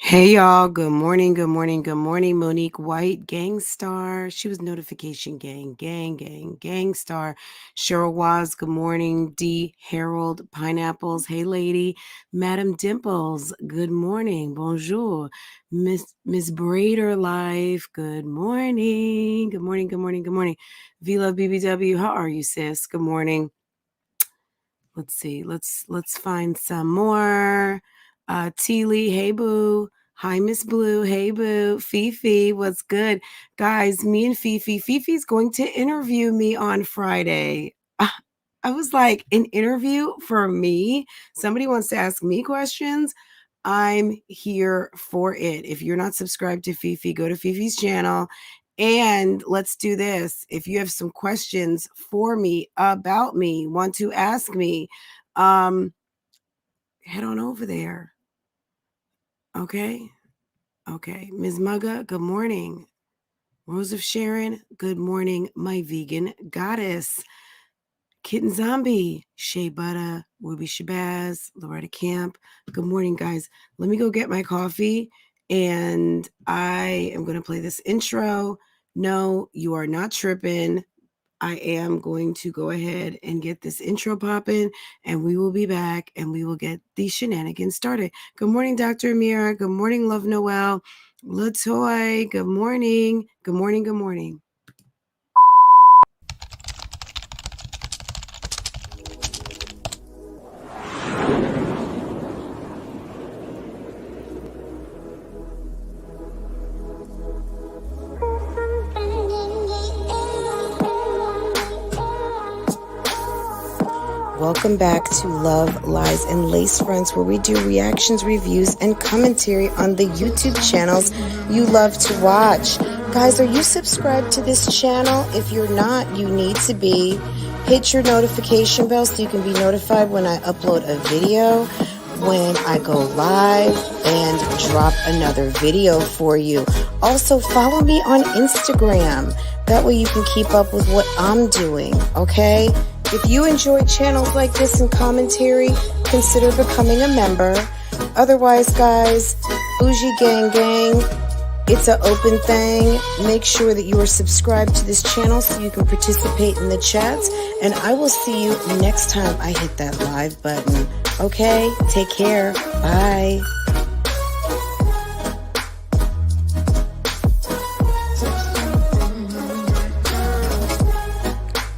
Hey y'all, good morning, good morning, good morning. Monique White, Gang Star. She was Notification Gang, Gang Star. Cheryl Waz, good morning. D. Harold, Pineapples, hey lady. Madam Dimples, good morning, bonjour. Miss Brader Life, good morning. Good morning, good morning, good morning. V-Love BBW, how are you, sis? Good morning. Let's see, let's find some more. T. Lee, hey boo. Hi, Miss Blue. Hey, boo. Fifi, what's good? Guys, me and Fifi's going to interview me on Friday. I was like, an interview for me? Somebody wants to ask me questions? I'm here for it. If you're not subscribed to Fifi, go to Fifi's channel. And let's do this. If you have some questions for me, about me, want to ask me, head on over there. Okay. Okay. Ms. Mugga, good morning. Rose of Sharon, good morning, my vegan goddess. Kitten Zombie, Shea Butter, Ruby Shabazz, Loretta Camp. Good morning, guys. Let me go get my coffee, and I am going to play this intro. No, you are not tripping. I am going to go ahead and get this intro popping, and we will be back, and we will get these shenanigans started. Good morning, Dr. Amira. Good morning, Love Noel. Latoy, good morning. Good morning, good morning. Welcome back to Love, Lies, and Lace Fronts, where we do reactions, reviews, and commentary on the YouTube channels you love to watch. Guys, are you subscribed to this channel? If you're not, you need to be. Hit your notification bell so you can be notified when I upload a video, when I go live, and drop another video for you. Also, follow me on Instagram. That way you can keep up with what I'm doing, okay? If you enjoy channels like this and commentary, consider becoming a member. Otherwise, guys, Bougie Gang, it's an open thing. Make sure that you are subscribed to this channel so you can participate in the chats. And I will see you next time I hit that live button. Okay? Take care. Bye.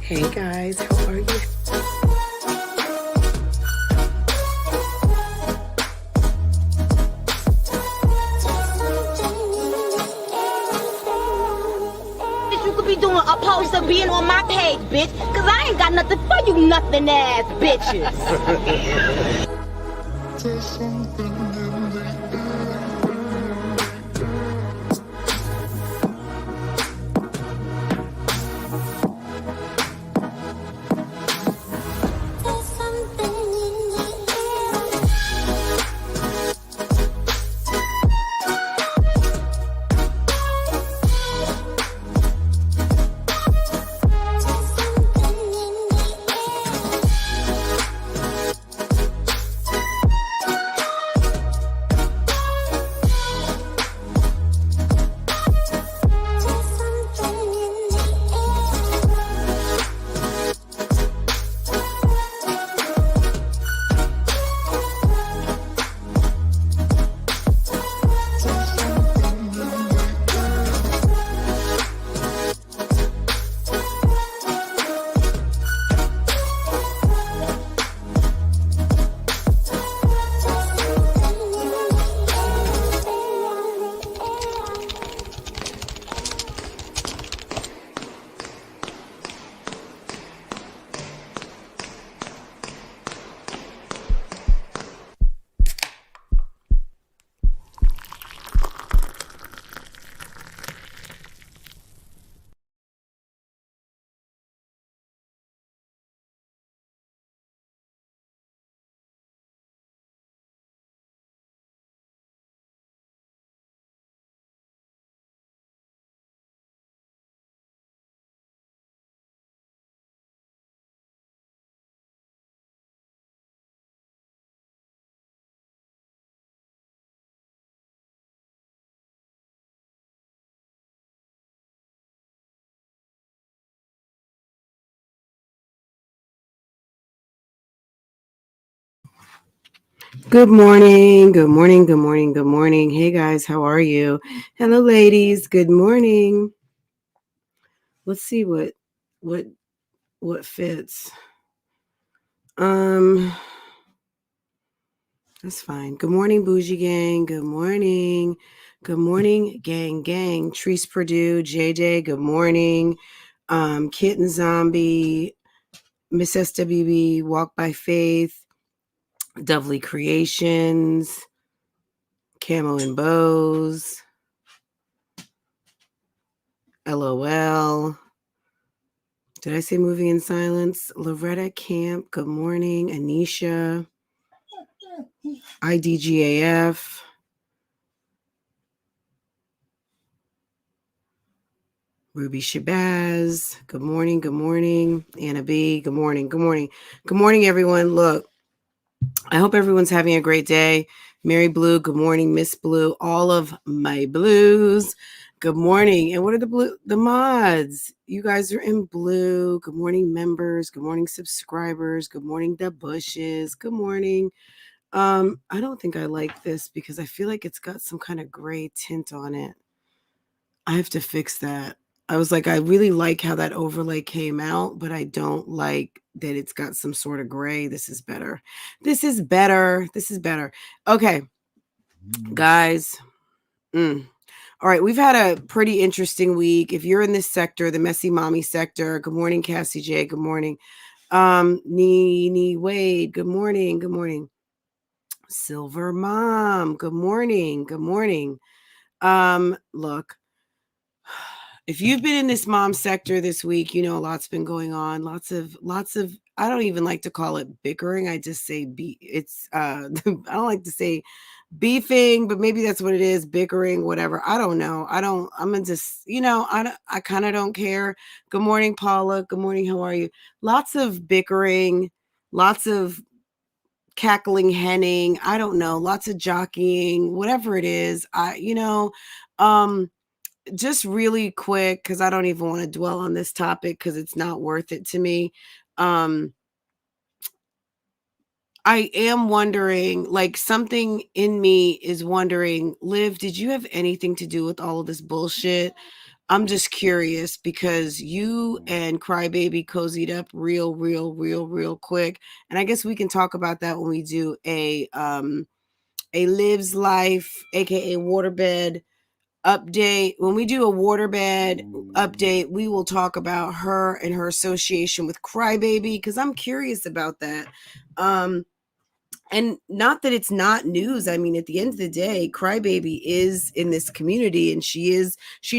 Hey guys, how are you? You could be doing opposed to being on my page, bitch, cause I ain't got nothing for you nothing ass bitches. Good morning. Good morning. Good morning. Good morning. Hey guys, how are you? Hello ladies. Good morning. Let's see what what fits. Um that's fine. Good morning, Bougie gang. Good morning. Good morning, gang. Treese Purdue, JJ, good morning. Kitten Zombie, Miss SWB, Walk by Faith, Dovely Creations, Camo and Bows, LOL. Did I say Moving in Silence? Loretta Camp, good morning. Anisha, IDGAF. Ruby Shabazz, good morning. Good morning. Anna B, good morning. Good morning. Good morning, everyone. Look, I hope everyone's having a great day. Mary Blue, good morning. Miss Blue, all of my blues. Good morning. And what are the mods? You guys are in blue. Good morning, members. Good morning, subscribers. Good morning, the bushes. Good morning. I don't think I like this because I feel like it's got some kind of gray tint on it. I have to fix that. I was like, I really like how that overlay came out, but I don't like that it's got some sort of gray. This is better. This is better. This is better. Okay, guys. All right, we've had a pretty interesting week. If you're in this sector, the messy mommy sector, good morning, Cassie J. Good morning. Nene Wade, good morning. Good morning. Silver Mom, good morning. Good morning. Look, if you've been in this mom sector this week, you know a lot's been going on. Lots of I don't even like to call it bickering. I just say it's I don't like to say beefing, but maybe that's what it is, bickering, whatever. I don't know. I'm gonna just, I kind of don't care. Good morning, Paula. Good morning. How are you? Lots of bickering, lots of cackling henning, I don't know, lots of jockeying, whatever it is. Just really quick, because I don't even want to dwell on this topic because it's not worth it to me. I am wondering, like, something in me is wondering, Liv, did you have anything to do with all of this bullshit? I'm just curious because you and Crybaby cozied up real quick. And I guess we can talk about that when we do a Liv's Life, aka Waterbed update. When we do a Waterbed update, we will talk about her and her association with Crybaby because I'm curious about that. And not that it's not news. I mean, at the end of the day, Crybaby is in this community and she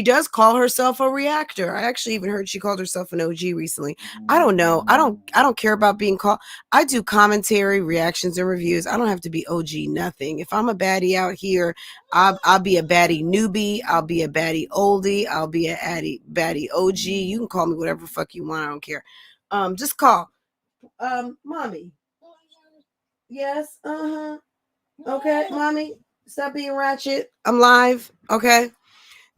does call herself a reactor. I actually even heard she called herself an OG recently. I don't know. I don't care about being called. I do commentary, reactions, and reviews. I don't have to be OG nothing. If I'm a baddie out here, I'll be a baddie newbie. I'll be a baddie oldie. I'll be a baddie OG. You can call me whatever the fuck you want. I don't care. Just call. Mommy. Yes. Okay, mommy. Stop being ratchet. I'm live. Okay.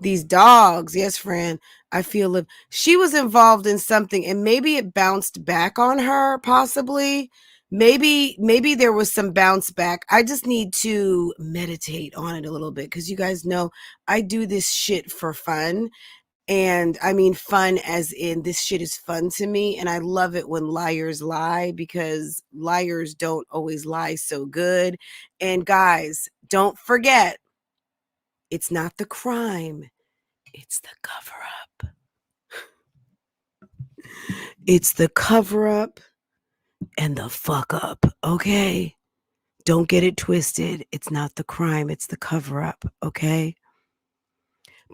These dogs. Yes, friend. I feel if she was involved in something and maybe it bounced back on her, possibly. Maybe there was some bounce back. I just need to meditate on it a little bit because you guys know I do this shit for fun. And I mean fun as in this shit is fun to me. And I love it when liars lie because liars don't always lie so good. And guys, don't forget, it's not the crime, it's the cover up. It's the cover up and the fuck up, okay? Don't get it twisted. It's not the crime, it's the cover up, okay?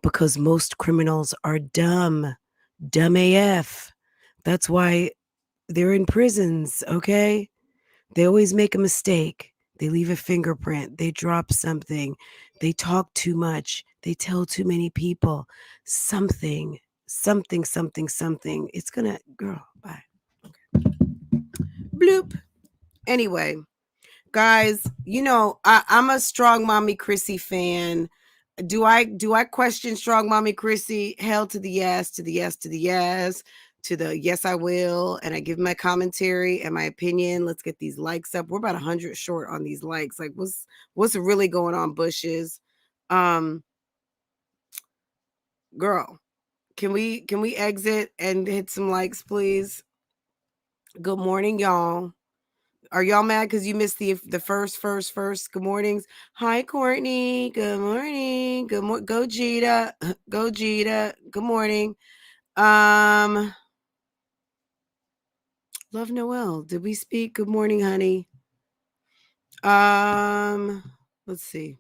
Because most criminals are dumb AF. That's why they're in prisons, okay? They always make a mistake. They leave a fingerprint. They drop something. They talk too much. They tell too many people. Something. It's gonna, girl, bye. Okay. Bloop. Anyway, guys, I'm a Strong Mommy Chrissy fan. Do I question Strong Mommy Chrissy? Hell to the yes, to the yes, to the yes. to the yes I will, and I give my commentary and my opinion. Let's get these likes up. We're about 100 short on these likes. Like what's really going on, bushes? Girl, can we exit and hit some likes, please? Good morning, y'all. Are y'all mad because you missed the first good mornings? Hi, Courtney. Good morning. Good morning. Go Jita. Go Jita. Good morning. Love Noel. Did we speak? Good morning, honey. Let's see.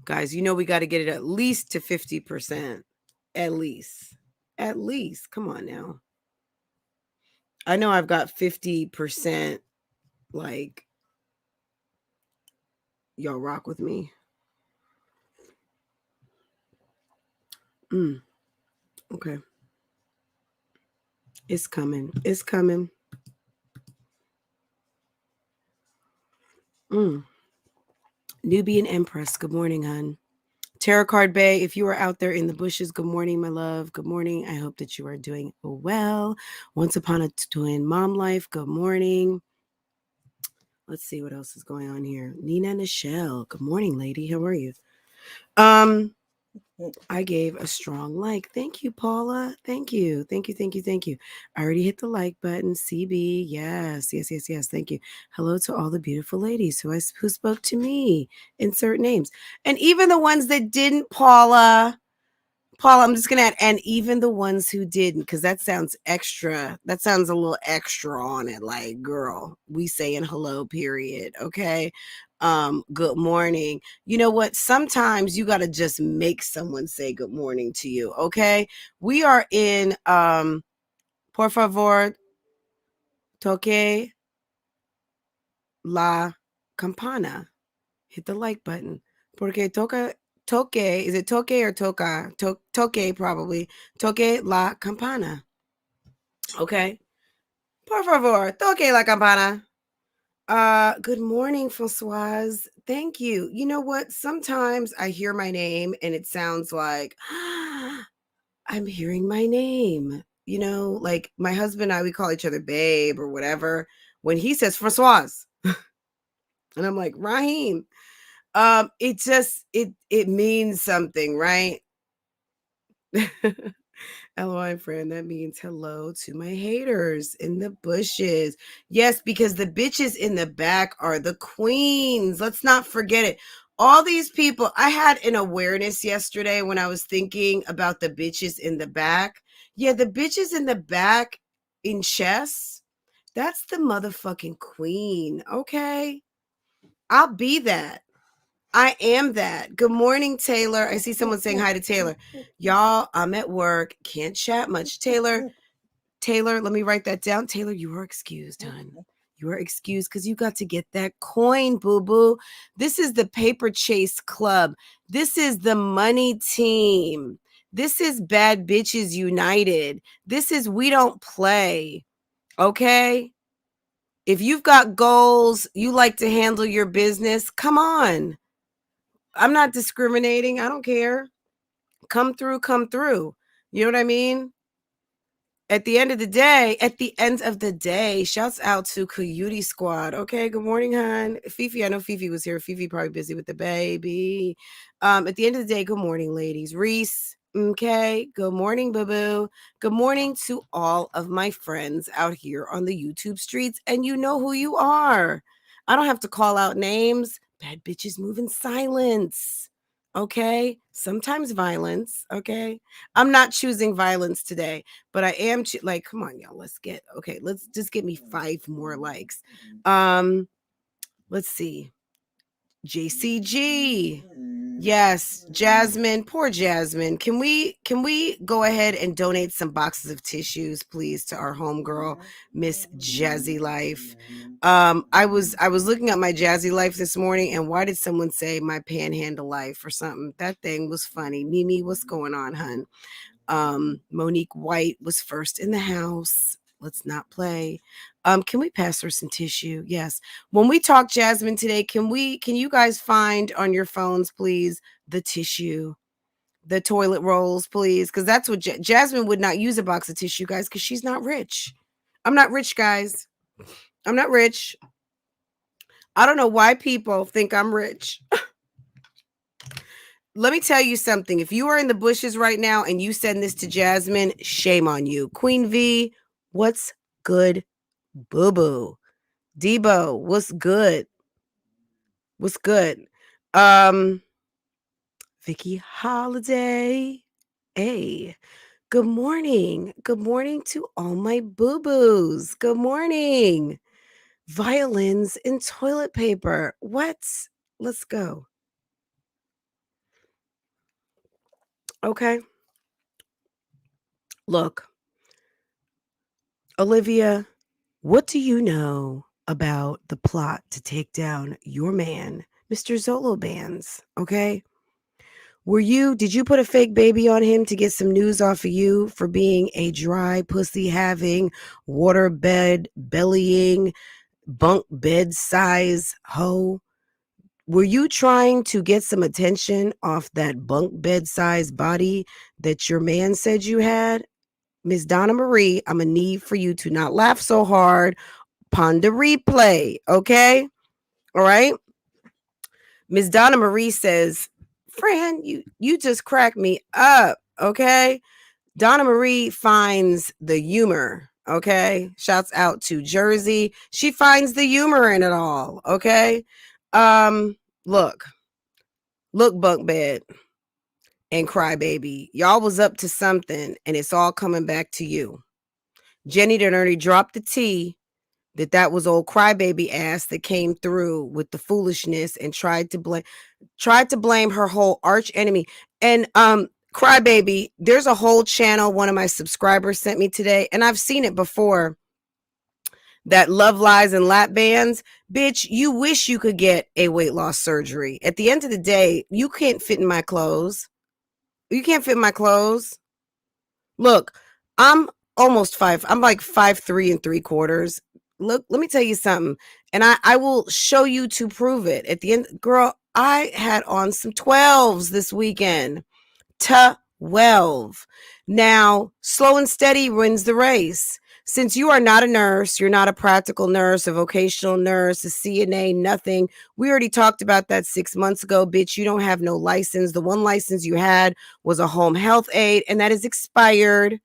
Guys, you know we got to get it at least to 50%. At least. At least. Come on now. I know I've got 50%. Like, y'all rock with me. Okay. It's coming. It's coming. Nubian Empress. Good morning, hon. Tarot Card Bay, if you are out there in the bushes, good morning, my love. Good morning. I hope that you are doing well. Once Upon a Twin Mom Life, good morning. Let's see what else is going on here. Nina Nichelle, good morning, lady. How are you? I gave a strong like. Thank you, Paula. Thank you. Thank you. Thank you. Thank you. I already hit the like button. CB. Yes. Yes. Yes. Yes. Thank you. Hello to all the beautiful ladies who spoke to me. Insert names. And even the ones that didn't, Paula. Paula, I'm just going to add, and even the ones who didn't, because that sounds extra. That sounds a little extra on it. Like, girl, we saying hello, period. Okay. Good morning. You know what? Sometimes you got to just make someone say good morning to you. Okay. We are in, por favor, toque la campana. Hit the like button. Porque toque, is it toque or toca? Toque, probably. Toque la campana. Okay. Por favor, toque la campana. Good morning, Francoise. Thank you. You know what? Sometimes I hear my name and it sounds like I'm hearing my name. You know, like my husband and I, we call each other babe or whatever. When he says Francoise, and I'm like, Raheem. It just it means something, right? LOI friend, that means hello to my haters in the bushes. Yes, because the bitches in the back are the queens. Let's not forget it. All these people, I had an awareness yesterday when I was thinking about the bitches in the back. Yeah, the bitches in the back in chess, that's the motherfucking queen, okay? I'll be that. I am that. Good morning, Taylor. I see someone saying hi to Taylor. Y'all, I'm at work. Can't chat much. Taylor, let me write that down. Taylor, you are excused, hon. You are excused because you got to get that coin, boo-boo. This is the Paper Chase Club. This is the money team. This is Bad Bitches United. This is We Don't Play. Okay? If you've got goals, you like to handle your business, come on. I'm not discriminating. I don't care. Come through, come through. You know what I mean? At the end of the day, shouts out to Coyote Squad. Okay, good morning, hon. Fifi, I know Fifi was here. Fifi probably busy with the baby. At the end of the day, good morning, ladies. Reese, okay, good morning, boo-boo. Good morning to all of my friends out here on the YouTube streets, and you know who you are. I don't have to call out names. Bad bitches move in silence. Okay, sometimes violence. Okay, I'm not choosing violence today, but I am like, come on, y'all. Let's just get me 5 more likes. Let's see. JCG. Yes, Jasmine, poor Jasmine. Can we go ahead and donate some boxes of tissues, please, to our homegirl, Miss MyJazzyLife? I was looking at MyJazzyLife this morning, and why did someone say my panhandle life or something? That thing was funny. Mimi, what's going on, hun? Monique White was first in the house. Let's not play. Can we pass her some tissue? Yes. When we talk Jasmine today, can you guys find on your phones, please, the tissue? the toilet rolls, please, because that's what Jasmine would not use a box of tissue, guys, because she's not rich. I'm not rich, guys. I'm not rich. I don't know why people think I'm rich. Let me tell you something. If you are in the bushes right now and you send this to Jasmine, shame on you. Queen V, what's good? Boo boo. Debo, what's good? What's good? Vicky Holiday. Hey. Good morning. Good morning to all my boo-boos. Good morning. Violins and toilet paper. What? Let's go. Okay. Look, Olivia, what do you know about the plot to take down your man, Mr. Zolo Bands? Okay. Did you put a fake baby on him to get some news off of you for being a dry pussy having, water bed bellying, bunk bed size hoe? Were you trying to get some attention off that bunk bed size body that your man said you had? Miss Donna Marie, I'm going to need for you to not laugh so hard. Ponder replay, okay? All right? Miss Donna Marie says, Fran, you just cracked me up, okay? Donna Marie finds the humor, okay? Shouts out to Jersey. She finds the humor in it all, okay? Look, bunk bed and crybaby. Y'all was up to something, and it's all coming back to you. Jenny done already dropped the tea that was old crybaby ass that came through with the foolishness and tried to blame her whole arch enemy. And crybaby, there's a whole channel one of my subscribers sent me today, and I've seen it before. That love lies and lap bands, bitch, you wish you could get a weight loss surgery. At the end of the day, you can't fit in my clothes. You can't fit in my clothes. Look, I'm almost 5. I'm like 5'3 3/4. Look, let me tell you something. And I will show you to prove it. At the end, girl, I had on some 12s this weekend. 12. Now, slow and steady wins the race. Since you are not a nurse, you're not a practical nurse, a vocational nurse, a CNA, nothing. We already talked about that 6 months ago, bitch. You don't have no license. The one license you had was a home health aide, and that is expired.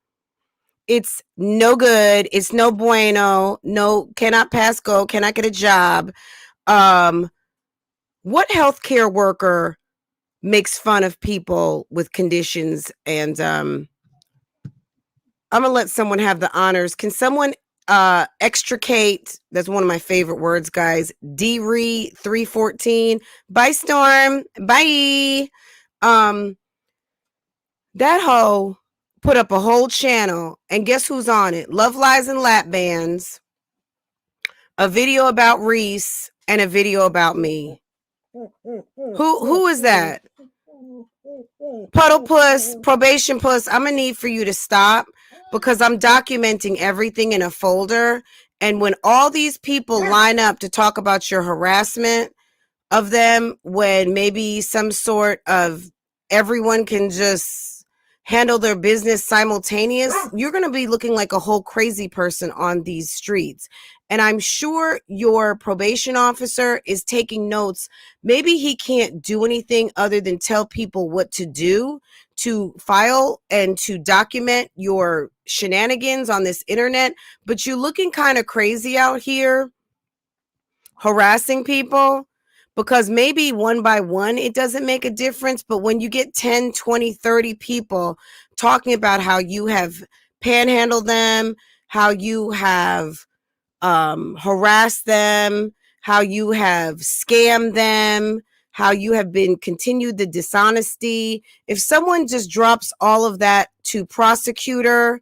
It's no good. It's no bueno. No, cannot pass go. Cannot get a job. What healthcare worker makes fun of people with conditions? And I'm gonna let someone have the honors. Can someone extricate? That's one of my favorite words, guys. D-Re 314. Bye, Storm. Bye. That hoe put up a whole channel, and guess who's on it? Love Lies and Lap Bands, a video about Reese, and a video about me. Who is that? Puddle Puss, Probation Puss, I'm gonna need for you to stop because I'm documenting everything in a folder. And when all these people line up to talk about your harassment of them, when maybe some sort of everyone can just handle their business simultaneous, you're going to be looking like a whole crazy person on these streets. And I'm sure your probation officer is taking notes. Maybe he can't do anything other than tell people what to do to file and to document your shenanigans on this internet. But you're looking kind of crazy out here harassing people. Because maybe one by one, it doesn't make a difference. But when you get 10, 20, 30 people talking about how you have panhandled them, how you have harassed them, how you have scammed them, how you have been continued the dishonesty. If someone just drops all of that to prosecutor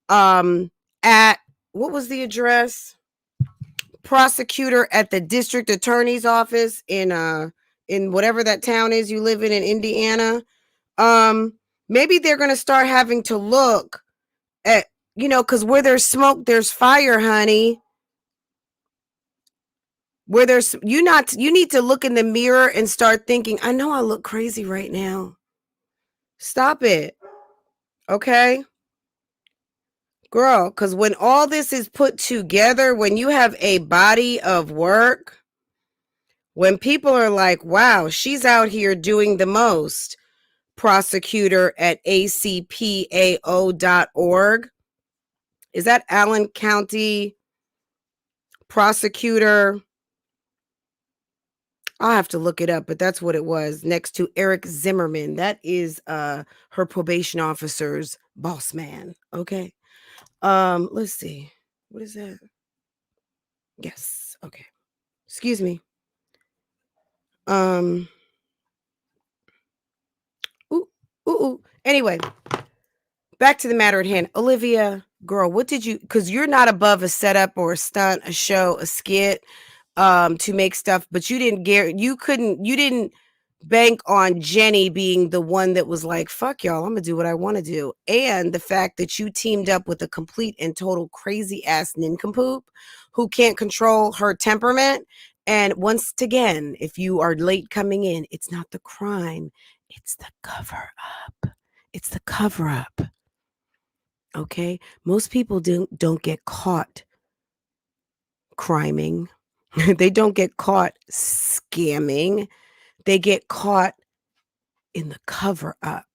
at, what was the address? Prosecutor at the district attorney's office in whatever that town is you live in Indiana. Maybe they're going to start having to look at, because where there's smoke, there's fire, honey. Where there's, you need to look in the mirror and start thinking, I know I look crazy right now. Stop it. Okay? Girl, because when all this is put together, when you have a body of work, when people are like, wow, she's out here doing the most, prosecutor at acpao.org. Is that Allen County prosecutor? I'll have to look it up, but that's what it was. Next to Eric Zimmerman. That is her probation officer's boss man. Okay. Let's see. What is that? Yes. Okay. Excuse me. Ooh, ooh, ooh. Anyway, back to the matter at hand. Olivia, girl, what did you, because you're not above a setup or a stunt, a show, a skit, to make stuff, but you didn't bank on Jenny being the one that was like, fuck y'all, I'm gonna do what I want to do. And the fact that you teamed up with a complete and total crazy ass nincompoop who can't control her temperament. And once again, if you are late coming in, it's not the crime, it's the cover up. It's the cover up. Okay? Most people don't get caught criming. They don't get caught scamming. They get caught in the cover up.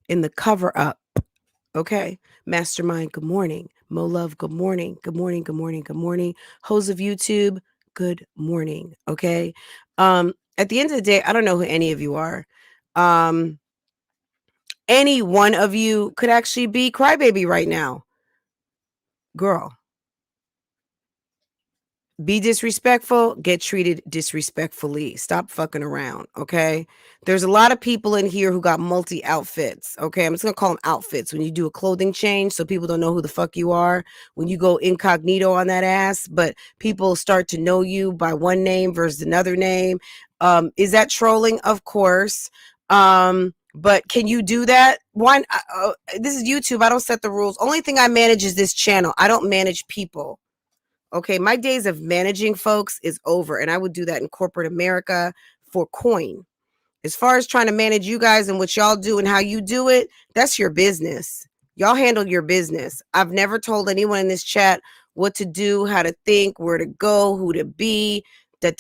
In the cover up. Okay? Mastermind, good morning. Mo Love, good morning. Good morning, good morning, good morning. Hoes of YouTube, good morning. Okay? At the end of the day, I don't know who any of you are. Any one of you could actually be Crybaby right now. Girl, be disrespectful, get treated disrespectfully. Stop fucking around, okay? There's a lot of people in here who got multi outfits, okay? I'm just gonna call them outfits. When you do a clothing change so people don't know who the fuck you are, when you go incognito on that ass, but people start to know you by one name versus another name. Is that trolling? Of course. But can you do that? Why? This is YouTube. I don't set the rules. Only thing I manage is this channel. I don't manage people. Okay, my days of managing folks is over, and I would do that in corporate America for coin. As far as trying to manage you guys and what y'all do and how you do it, that's your business. Y'all handle your business. I've never told anyone in this chat what to do, how to think, where to go, who to be, no,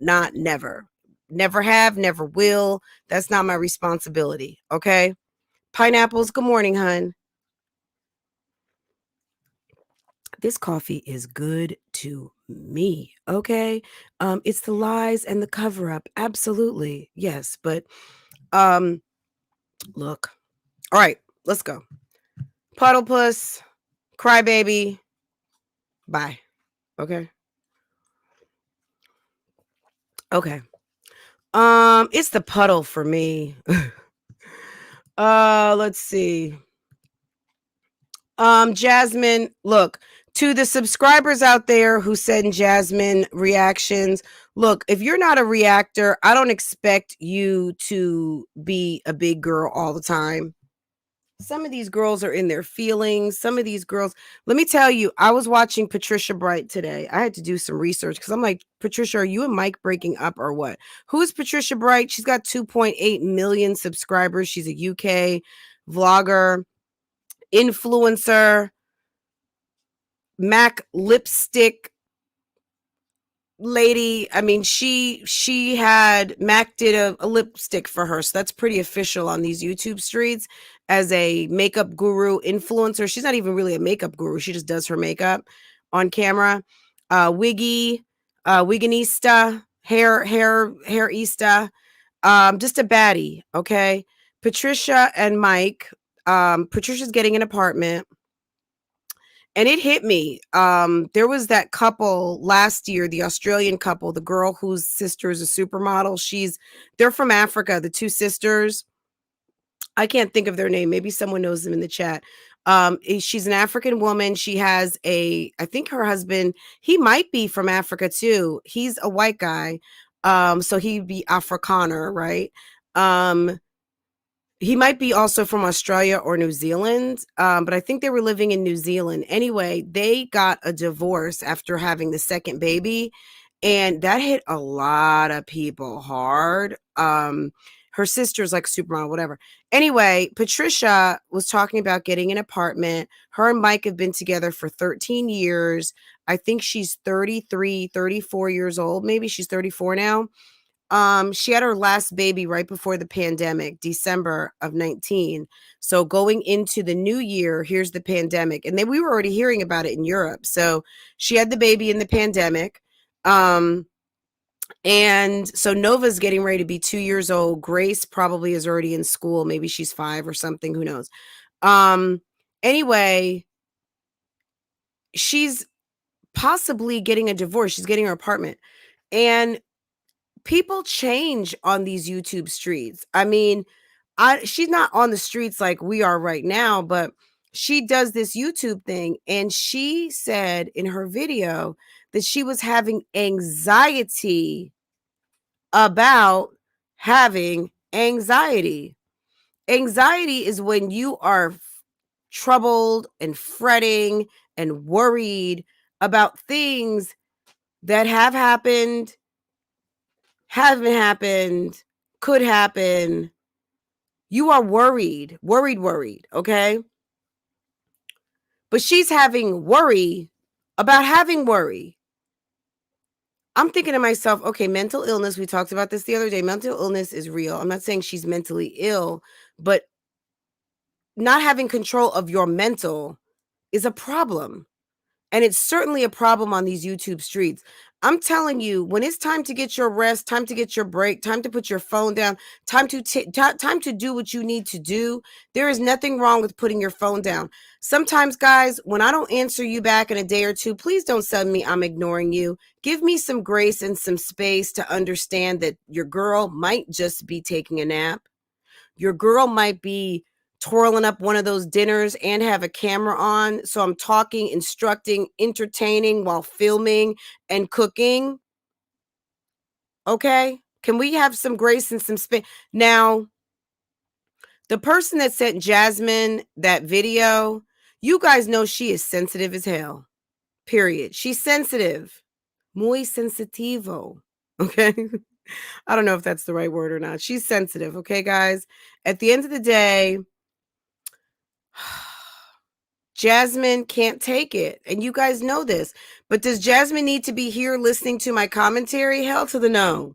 not never. Never have, never will. That's not my responsibility, okay? Pineapples, good morning, hun. This coffee is good to me, okay? It's the lies and the cover up. Absolutely. Yes, but look. All right, let's go. Puddle puss, crybaby. Bye. Okay. Okay. It's the puddle for me. Let's see. Jasmine, look, to the subscribers out there who send Jasmine reactions, look, if you're not a reactor, I don't expect you to be a big girl all the time. Some of these girls are in their feelings. Some of these girls, let me tell you, I was watching Patricia Bright today. I had to do some research because I'm like, Patricia, are you and Mike breaking up or what? Who is Patricia Bright? She's got 2.8 million subscribers. She's a UK vlogger, influencer, MAC lipstick lady. I mean, she had MAC did a lipstick for her, so that's pretty official on these YouTube streets as a makeup guru influencer. She's not even really a makeup guru, she just does her makeup on camera. Wigginista, hairista, just a baddie. Okay, Patricia and Mike. Patricia's getting an apartment. And it hit me. There was that couple last year, the Australian couple, the girl whose sister is a supermodel. They're from Africa, the two sisters. I can't think of their name. Maybe someone knows them in the chat. She's an African woman. She has I think her husband, he might be from Africa too. He's a white guy. So he'd be Afrikaner, right? He might be also from Australia or New Zealand, but I think they were living in New Zealand. Anyway, they got a divorce after having the second baby, And that hit a lot of people hard. Her sister's like supermodel, whatever. Anyway, Patricia was talking about getting an apartment. Her and Mike have been together for 13 years. I think she's 33, 34 years old. Maybe she's 34 now. She had her last baby right before the pandemic, December of 19. So going into the new year, here's the pandemic. And then we were already hearing about it in Europe. So she had the baby in the pandemic. And so Nova's getting ready to be 2 years old. Grace probably is already in school. Maybe she's 5 or something. Who knows? Anyway, she's possibly getting a divorce. She's getting her apartment. And people change on these YouTube streets. I mean, she's not on the streets like we are right now, but she does this YouTube thing. And she said in her video that she was having anxiety about having anxiety. Anxiety is when you are troubled and fretting and worried about things that have happened, haven't happened, could happen. You are worried, okay? But she's having worry about having worry. I'm thinking to myself, okay, mental illness, we talked about this the other day. Mental illness is real. I'm not saying she's mentally ill, but not having control of your mental is a problem. And it's certainly a problem on these YouTube streets. I'm telling you, when it's time to get your rest, time to get your break, time to put your phone down, time to do what you need to do, there is nothing wrong with putting your phone down. Sometimes, guys, when I don't answer you back in a day or two, please don't send me I'm ignoring you. Give me some grace and some space to understand that your girl might just be taking a nap. Your girl might be twirling up one of those dinners and have a camera on. So I'm talking, instructing, entertaining while filming and cooking. Okay? Can we have some grace and some space? Now, the person that sent Jasmine that video, you guys know she is sensitive as hell. Period. She's sensitive. Muy sensitivo. Okay? I don't know if that's the right word or not. She's sensitive. Okay, guys? At the end of the day, Jasmine can't take it. And you guys know this. But does Jasmine need to be here listening to my commentary? Hell to the no.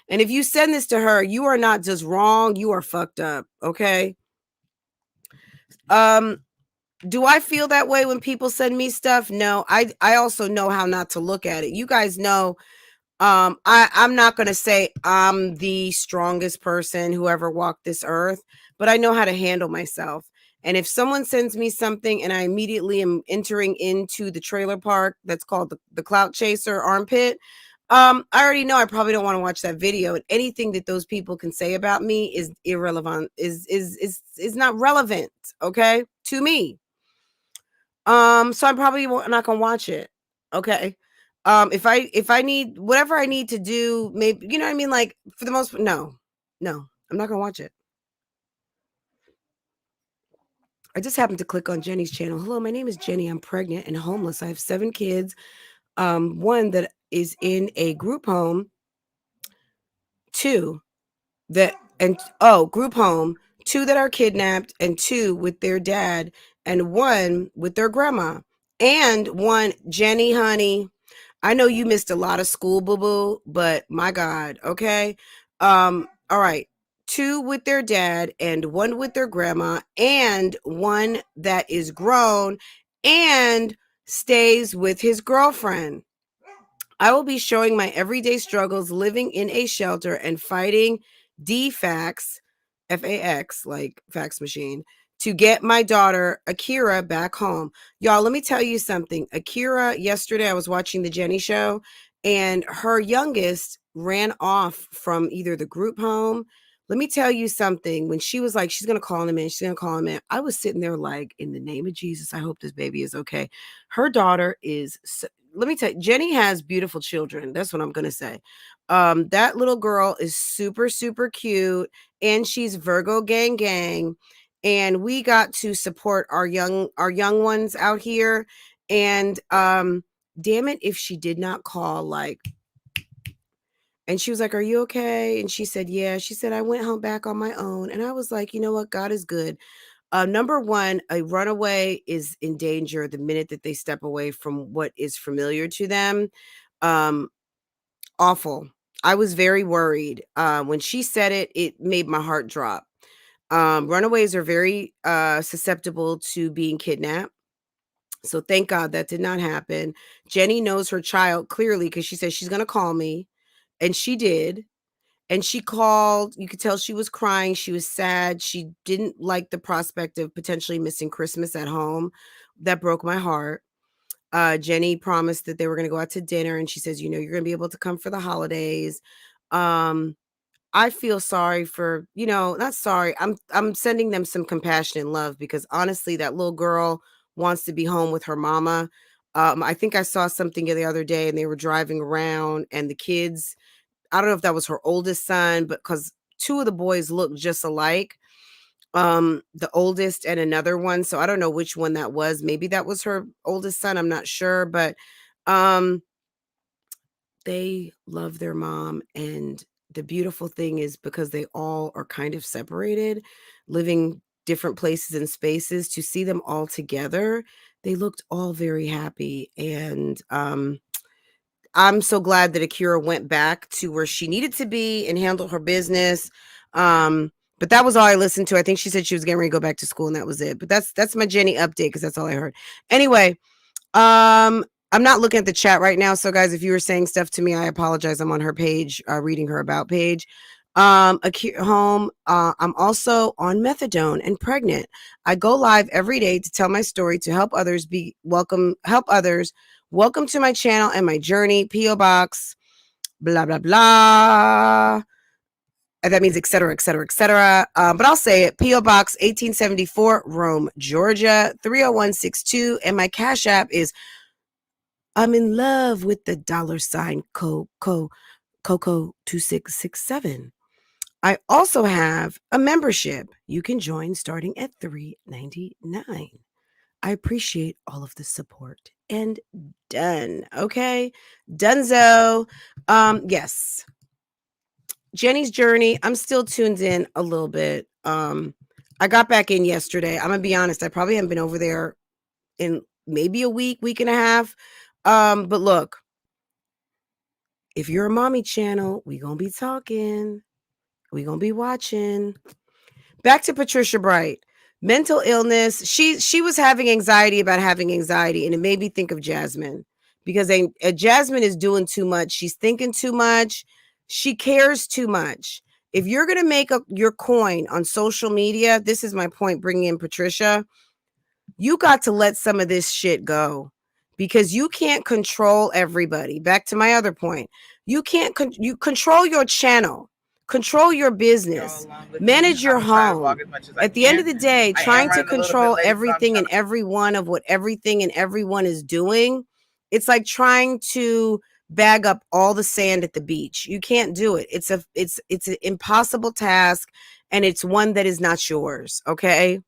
And if you send this to her, you are not just wrong, you are fucked up, okay? Do I feel that way when people send me stuff? No. I also know how not to look at it. You guys know I'm not going to say I'm the strongest person who ever walked this earth, but I know how to handle myself. And if someone sends me something and I immediately am entering into the trailer park that's called the Clout Chaser armpit, I already know I probably don't want to watch that video. And anything that those people can say about me is irrelevant, is not relevant, okay, to me. So I'm probably not gonna watch it. Okay. If I need whatever I need to do, maybe, you know what I mean? Like, for the most, no, I'm not gonna watch it. I just happened to click on Jenny's channel. Hello, my name is Jenny. I'm pregnant and homeless. I have 7 kids. One that is in a group home, 2 group home, 2 that are kidnapped, and 2 with their dad, and 1 with their grandma, and 1, Jenny, honey, I know you missed a lot of school, boo-boo, but my God, okay? All right. 2 with their dad and 1 with their grandma, and 1 that is grown and stays with his girlfriend. I will be showing my everyday struggles living in a shelter and fighting DFAX, FAX, like fax machine, to get my daughter, Akira, back home. Y'all, let me tell you something. Akira, yesterday I was watching the Jenny show, and her youngest ran off from either the group home. Let me tell you something. When she was like, she's going to call him in, she's going to call him in, I was sitting there like, in the name of Jesus, I hope this baby is okay. Her daughter is, let me tell you, Jenny has beautiful children. That's what I'm going to say. That little girl is super, super cute, and she's Virgo gang. And we got to support our young ones out here. And damn it if she did not call, like, and she was like, "Are you okay?" And she said, "Yeah." She said, "I went home back on my own." And I was like, you know what? God is good. Number one, a runaway is in danger the minute that they step away from what is familiar to them. Um, Awful. I was very worried. When she said it, it made my heart drop. Runaways are very susceptible to being kidnapped. So thank God that did not happen. Jenny knows her child clearly because she said she's going to call me. And she did. And she called. You could tell she was crying. She was sad. She didn't like the prospect of potentially missing Christmas at home. That broke my heart. Jenny promised that they were going to go out to dinner. And she says, you know, you're going to be able to come for the holidays. Um, I feel sorry for, you know, not sorry. I'm sending them some compassion and love because honestly, that little girl wants to be home with her mama. I think I saw something the other day and they were driving around and the kids, I don't know if that was her oldest son, but because two of the boys look just alike, the oldest and another one. So I don't know which one that was. Maybe that was her oldest son. I'm not sure, but um, they love their mom. And the beautiful thing is because they all are kind of separated, living different places and spaces, to see them all together, they looked all very happy. And I'm so glad that Akira went back to where she needed to be and handle her business. But that was all I listened to. I think she said she was getting ready to go back to school and that was it. But that's my Jenny update because that's all I heard. Anyway, I'm not looking at the chat right now. So guys, if you were saying stuff to me, I apologize. I'm on her page, reading her about page. Akira home. I'm also on methadone and pregnant. I go live every day to tell my story to help others help others. Welcome to my channel and my journey. P.O. Box, blah, blah, blah. And that means et cetera, et cetera, et cetera. But I'll say it. P.O. Box 1874, Rome, Georgia, 30162. And my Cash App is I'm in love with the $ Coco 2667. I also have a membership. You can join starting at $3.99. I appreciate all of the support. And done. Okay. Dunzo. Yes. Jenny's journey. I'm still tuned in a little bit. I got back in yesterday. I'm gonna be honest, I probably haven't been over there in maybe a week and a half. But look, if you're a mommy channel, we gonna be talking. We gonna be watching. Back to Patricia Bright. Mental illness. She was having anxiety about having anxiety, and it made me think of Jasmine because Jasmine is doing too much. She's thinking too much. She cares too much. If you're gonna make your coin on social media, this is my point. Bringing in Patricia, you got to let some of this shit go because you can't control everybody. Back to my other point, you can't you control your channel. Control your business, manage your home. At the end of the day, trying to control everything and everyone of what everything and everyone is doing, it's like trying to bag up all the sand at the beach. You can't do it. It's an impossible task, and it's one that is not yours. Okay.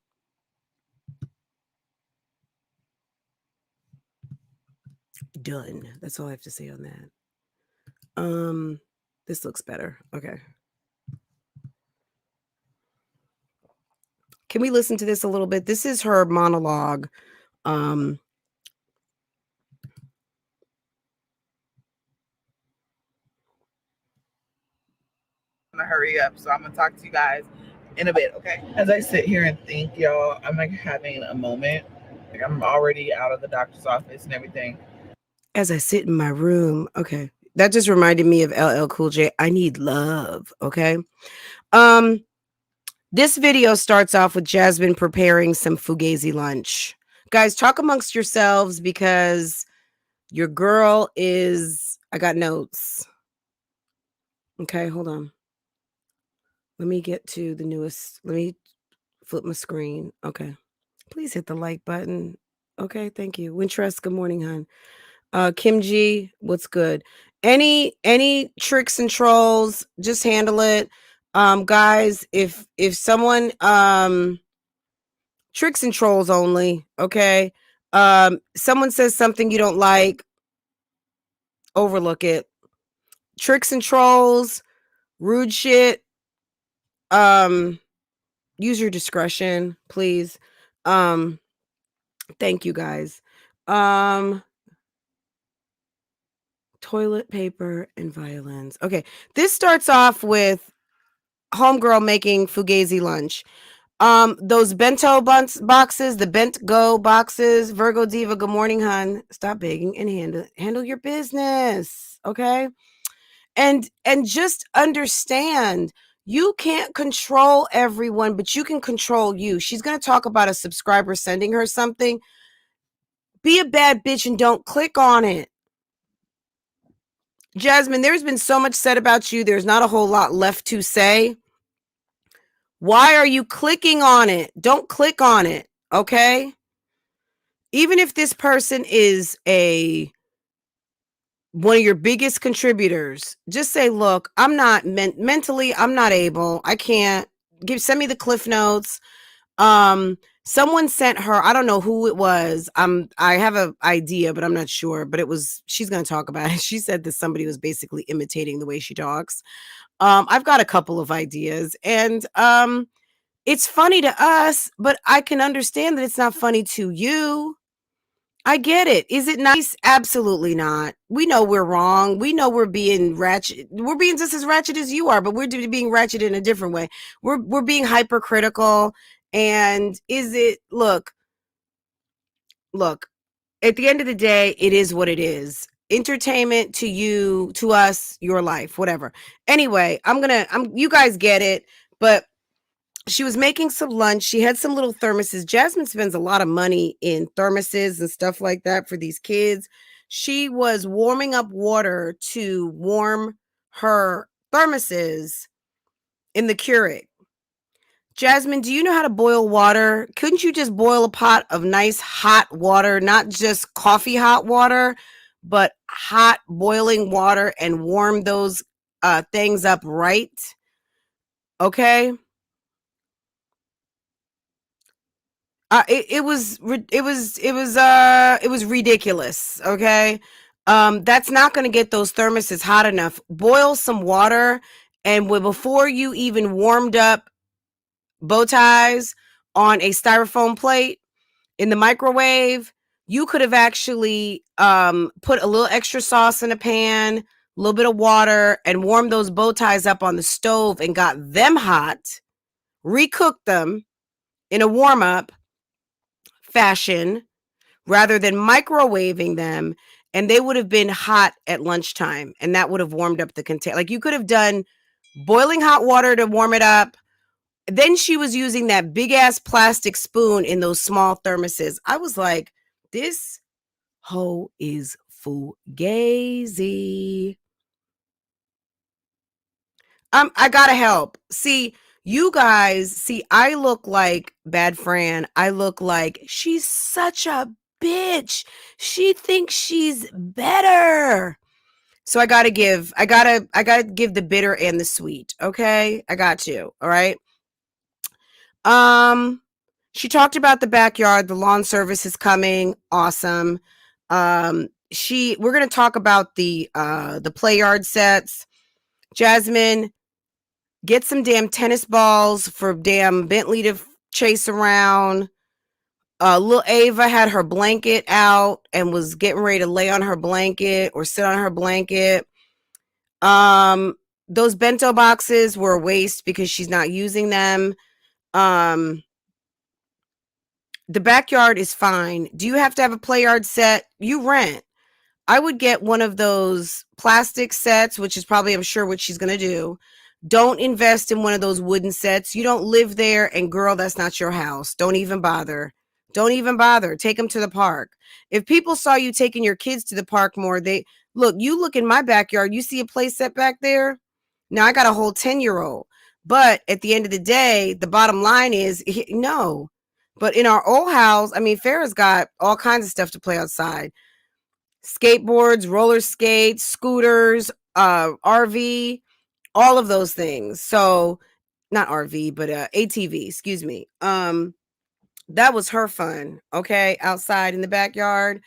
Done. That's all I have to say on that. This looks better. Okay. Can we listen to this a little bit? This is her monologue. I'm gonna hurry up, so I'm gonna talk to you guys in a bit, okay? As I sit here and think, y'all, I'm like having a moment. Like I'm already out of the doctor's office and everything. As I sit in my room, okay. That just reminded me of LL Cool J. I need love, okay? This video starts off with Jasmine preparing some fugazi lunch. Guys, talk amongst yourselves because your girl is... I got notes. Okay, hold on. Let me get to the newest. Let me flip my screen. Okay. Please hit the like button. Okay, thank you. Wintrust, good morning, hon. Kim G, what's good? Any tricks and trolls, just handle it. Guys, if someone tricks and trolls only, okay? Someone says something you don't like, overlook it. Tricks and trolls, rude shit. Use your discretion, please. Thank you guys. Toilet paper and violins. Okay, this starts off with homegirl making fugazi lunch. Those bento boxes, the bent go boxes, Virgo Diva, good morning, hun. Stop begging and handle your business, okay? And just understand, you can't control everyone, but you can control you. She's gonna talk about a subscriber sending her something. Be a bad bitch and don't click on it. Jasmine, there's been so much said about you. There's not a whole lot left to say. Why are you clicking on it? Don't click on it, okay? Even if this person is one of your biggest contributors, just say, look, I'm not mentally, I'm not able. I can't. Send me the cliff notes. Someone sent her, I don't know who it was. I have an idea, but I'm not sure. But she's going to talk about it. She said that somebody was basically imitating the way she talks. I've got a couple of ideas, and it's funny to us, but I can understand that it's not funny to you. I get it. Is it nice? Absolutely not. We know we're wrong. We know we're being ratchet. We're being just as ratchet as you are, but we're being ratchet in a different way. We're being hypercritical. And look, at the end of the day, it is what it is. Entertainment to you, to us, your life, whatever. Anyway, you guys get it, but she was making some lunch. She had some little thermoses. Jasmine spends a lot of money in thermoses and stuff like that for these kids. She was warming up water to warm her thermoses in the Keurig. Jasmine, do you know how to boil water? Couldn't you just boil a pot of nice hot water, not just coffee hot water, but hot boiling water, and warm those things up right? Okay. It was ridiculous. Okay. That's not going to get those thermoses hot enough. Boil some water, and before you even warmed up bow ties on a styrofoam plate in the microwave, you could have actually put a little extra sauce in a pan, a little bit of water, and warmed those bow ties up on the stove and got them hot, recooked them in a warm-up fashion rather than microwaving them, and they would have been hot at lunchtime, and that would have warmed up the container. Like, you could have done boiling hot water to warm it up. Then she was using that big ass plastic spoon in those small thermoses. I was like, this hoe is fugazi. I gotta help. See, you guys, I look like Bad Fran. I look like she's such a bitch. She thinks she's better. So I gotta give the bitter and the sweet. Okay. I got you. All right. She talked about the backyard. The lawn service is coming. Awesome. We're gonna talk about the play yard sets. Jasmine, get some damn tennis balls for damn Bentley to chase around. Little Ava had her blanket out and was getting ready to lay on her blanket or sit on her blanket. Those bento boxes were a waste because she's not using them. The backyard is fine. Do you have to have a play yard set? You rent. I would get one of those plastic sets, which is probably, I'm sure, what she's going to do. Don't invest in one of those wooden sets. You don't live there, and girl, that's not your house. Don't even bother. Don't even bother. Take them to the park. If people saw you taking your kids to the park more, you look in my backyard, you see a play set back there. Now I got a whole 10-year-old. But at the end of the day, the bottom line is no. But in our old house, I mean, Farrah's got all kinds of stuff to play outside. Skateboards, roller skates, scooters, RV, all of those things. So not RV, but ATV, excuse me. That was her fun. Okay. Outside in the backyard.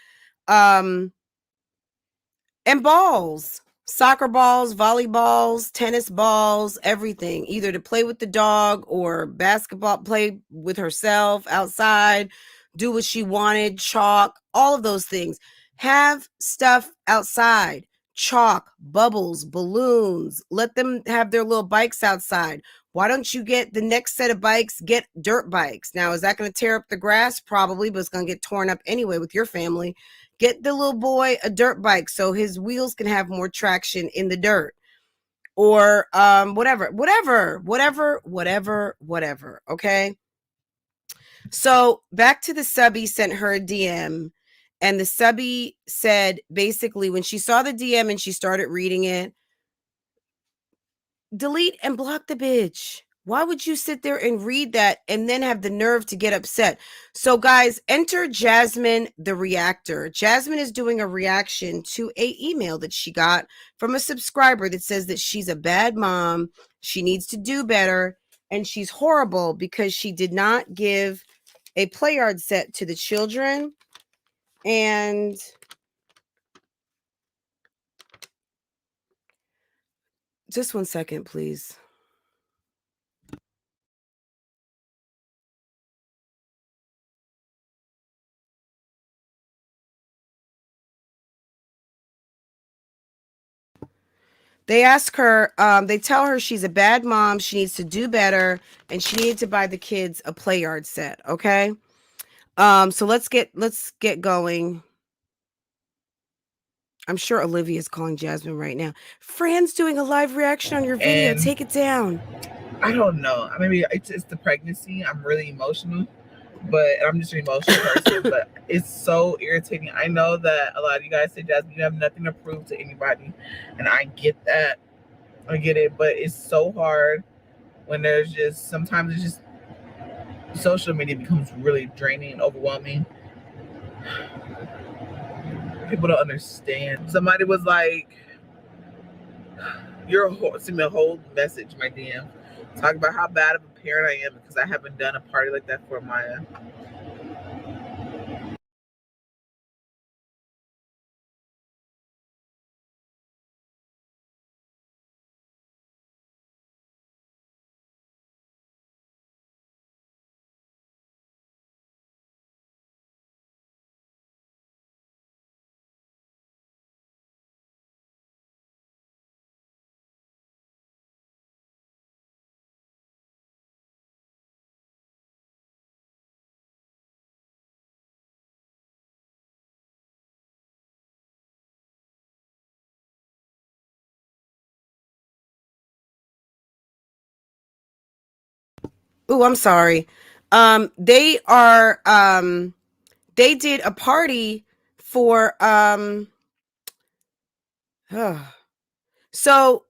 And balls, soccer balls, volleyballs, tennis balls, everything, either to play with the dog or basketball, play with herself outside, do what she wanted, chalk, all of those things. Have stuff outside, chalk, bubbles, balloons. Let them have their little bikes outside. Why don't you get the next set of bikes, get dirt bikes? Now, is that going to tear up the grass? Probably, but it's going to get torn up anyway with your family. Get the little boy a dirt bike so his wheels can have more traction in the dirt. Or whatever. Okay. So back to the subby sent her a DM, and the subby said basically when she saw the DM and she started reading it, delete and block the bitch. Why would you sit there and read that and then have the nerve to get upset? So guys, enter Jasmine the Reactor. Jasmine is doing a reaction to a email that she got from a subscriber that says that she's a bad mom, she needs to do better, and she's horrible because she did not give a play yard set to the children. And just 1 second, please. They ask her, they tell her she's a bad mom, she needs to do better, and she needed to buy the kids a play yard set, okay? So let's get going. I'm sure Olivia's calling Jasmine right now. Fran's doing a live reaction on your video. Take it down. I don't know. Maybe it's the pregnancy. I'm really emotional, but I'm just an emotional person. But it's so irritating. I know that a lot of you guys say, Jasmine, you have nothing to prove to anybody, and I get that. I get it, but it's so hard when there's just sometimes it's just social media becomes really draining and overwhelming. People don't understand. Somebody was like, send me a whole message, my DM, talk about how bad of a parent I am because I haven't done a party like that for Maya. Oh, I'm sorry. They did a party for so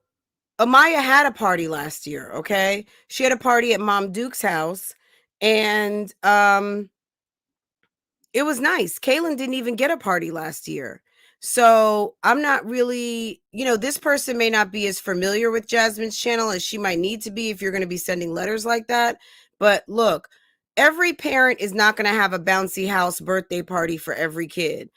Amaya had a party last year, okay? She had a party at Mom Duke's house, and it was nice. Kaylin didn't even get a party last year. So I'm not really, this person may not be as familiar with Jasmine's channel as she might need to be if you're going to be sending letters like that. But look, every parent is not going to have a bouncy house birthday party for every kid.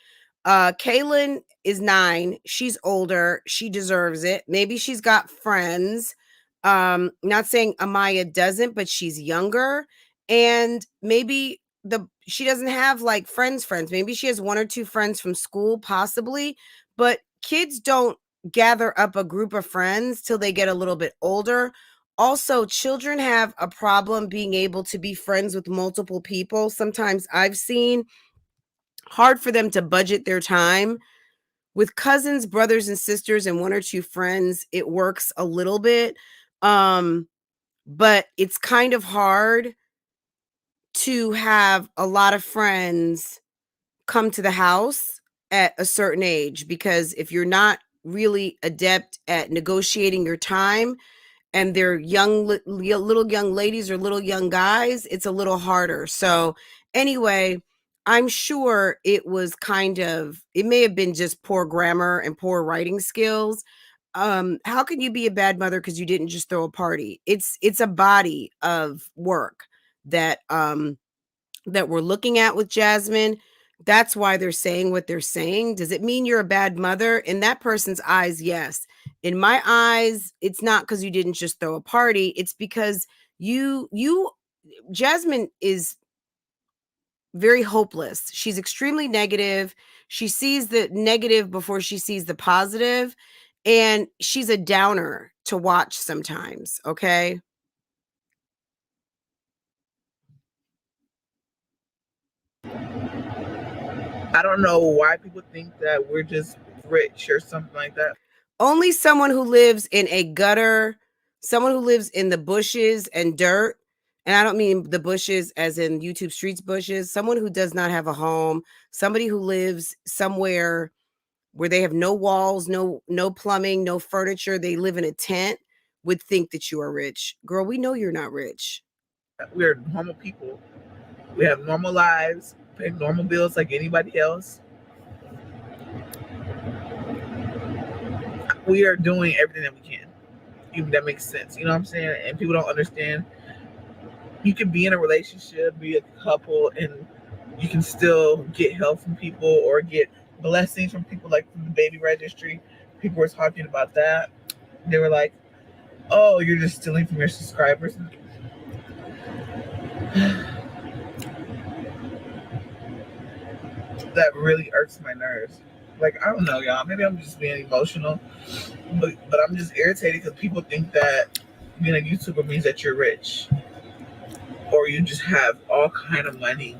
Kaylin is 9. She's older. She deserves it. Maybe she's got friends. Not saying Amaya doesn't, but she's younger. And maybe she doesn't have like friends. Maybe she has 1 or 2 friends from school, possibly. But kids don't gather up a group of friends till they get a little bit older. Also, children have a problem being able to be friends with multiple people. Sometimes I've seen hard for them to budget their time. With cousins, brothers, and sisters, and 1 or 2 friends, it works a little bit. But it's kind of hard to have a lot of friends come to the house at a certain age, because if you're not really adept at negotiating your time and they're little young ladies or little young guys, it's a little harder. So anyway, I'm sure it may have been just poor grammar and poor writing skills. How can you be a bad mother because you didn't just throw a party? It's a body of work that we're looking at with Jasmine. That's why they're saying what they're saying. Does it mean you're a bad mother? In that person's eyes, yes. In my eyes, it's not because you didn't just throw a party. It's because Jasmine is very hopeless. She's extremely negative. She sees the negative before she sees the positive, and she's a downer to watch sometimes, okay? I don't know why people think that we're just rich or something like that. Only someone who lives in a gutter, someone who lives in the bushes and dirt, and I don't mean the bushes as in YouTube Streets bushes, someone who does not have a home, somebody who lives somewhere where they have no walls, no plumbing, no furniture, they live in a tent, would think that you are rich. Girl, we know you're not rich. We're normal people. We have normal lives, pay normal bills like anybody else. We are doing everything that we can. Even that makes sense. You know what I'm saying? And people don't understand. You can be in a relationship, be a couple, and you can still get help from people or get blessings from people, like from the baby registry. People were talking about that. They were like, oh, you're just stealing from your subscribers. That really irks my nerves. Like, I don't know, y'all. Maybe I'm just being emotional, but I'm just irritated because people think that being a YouTuber means that you're rich or you just have all kind of money,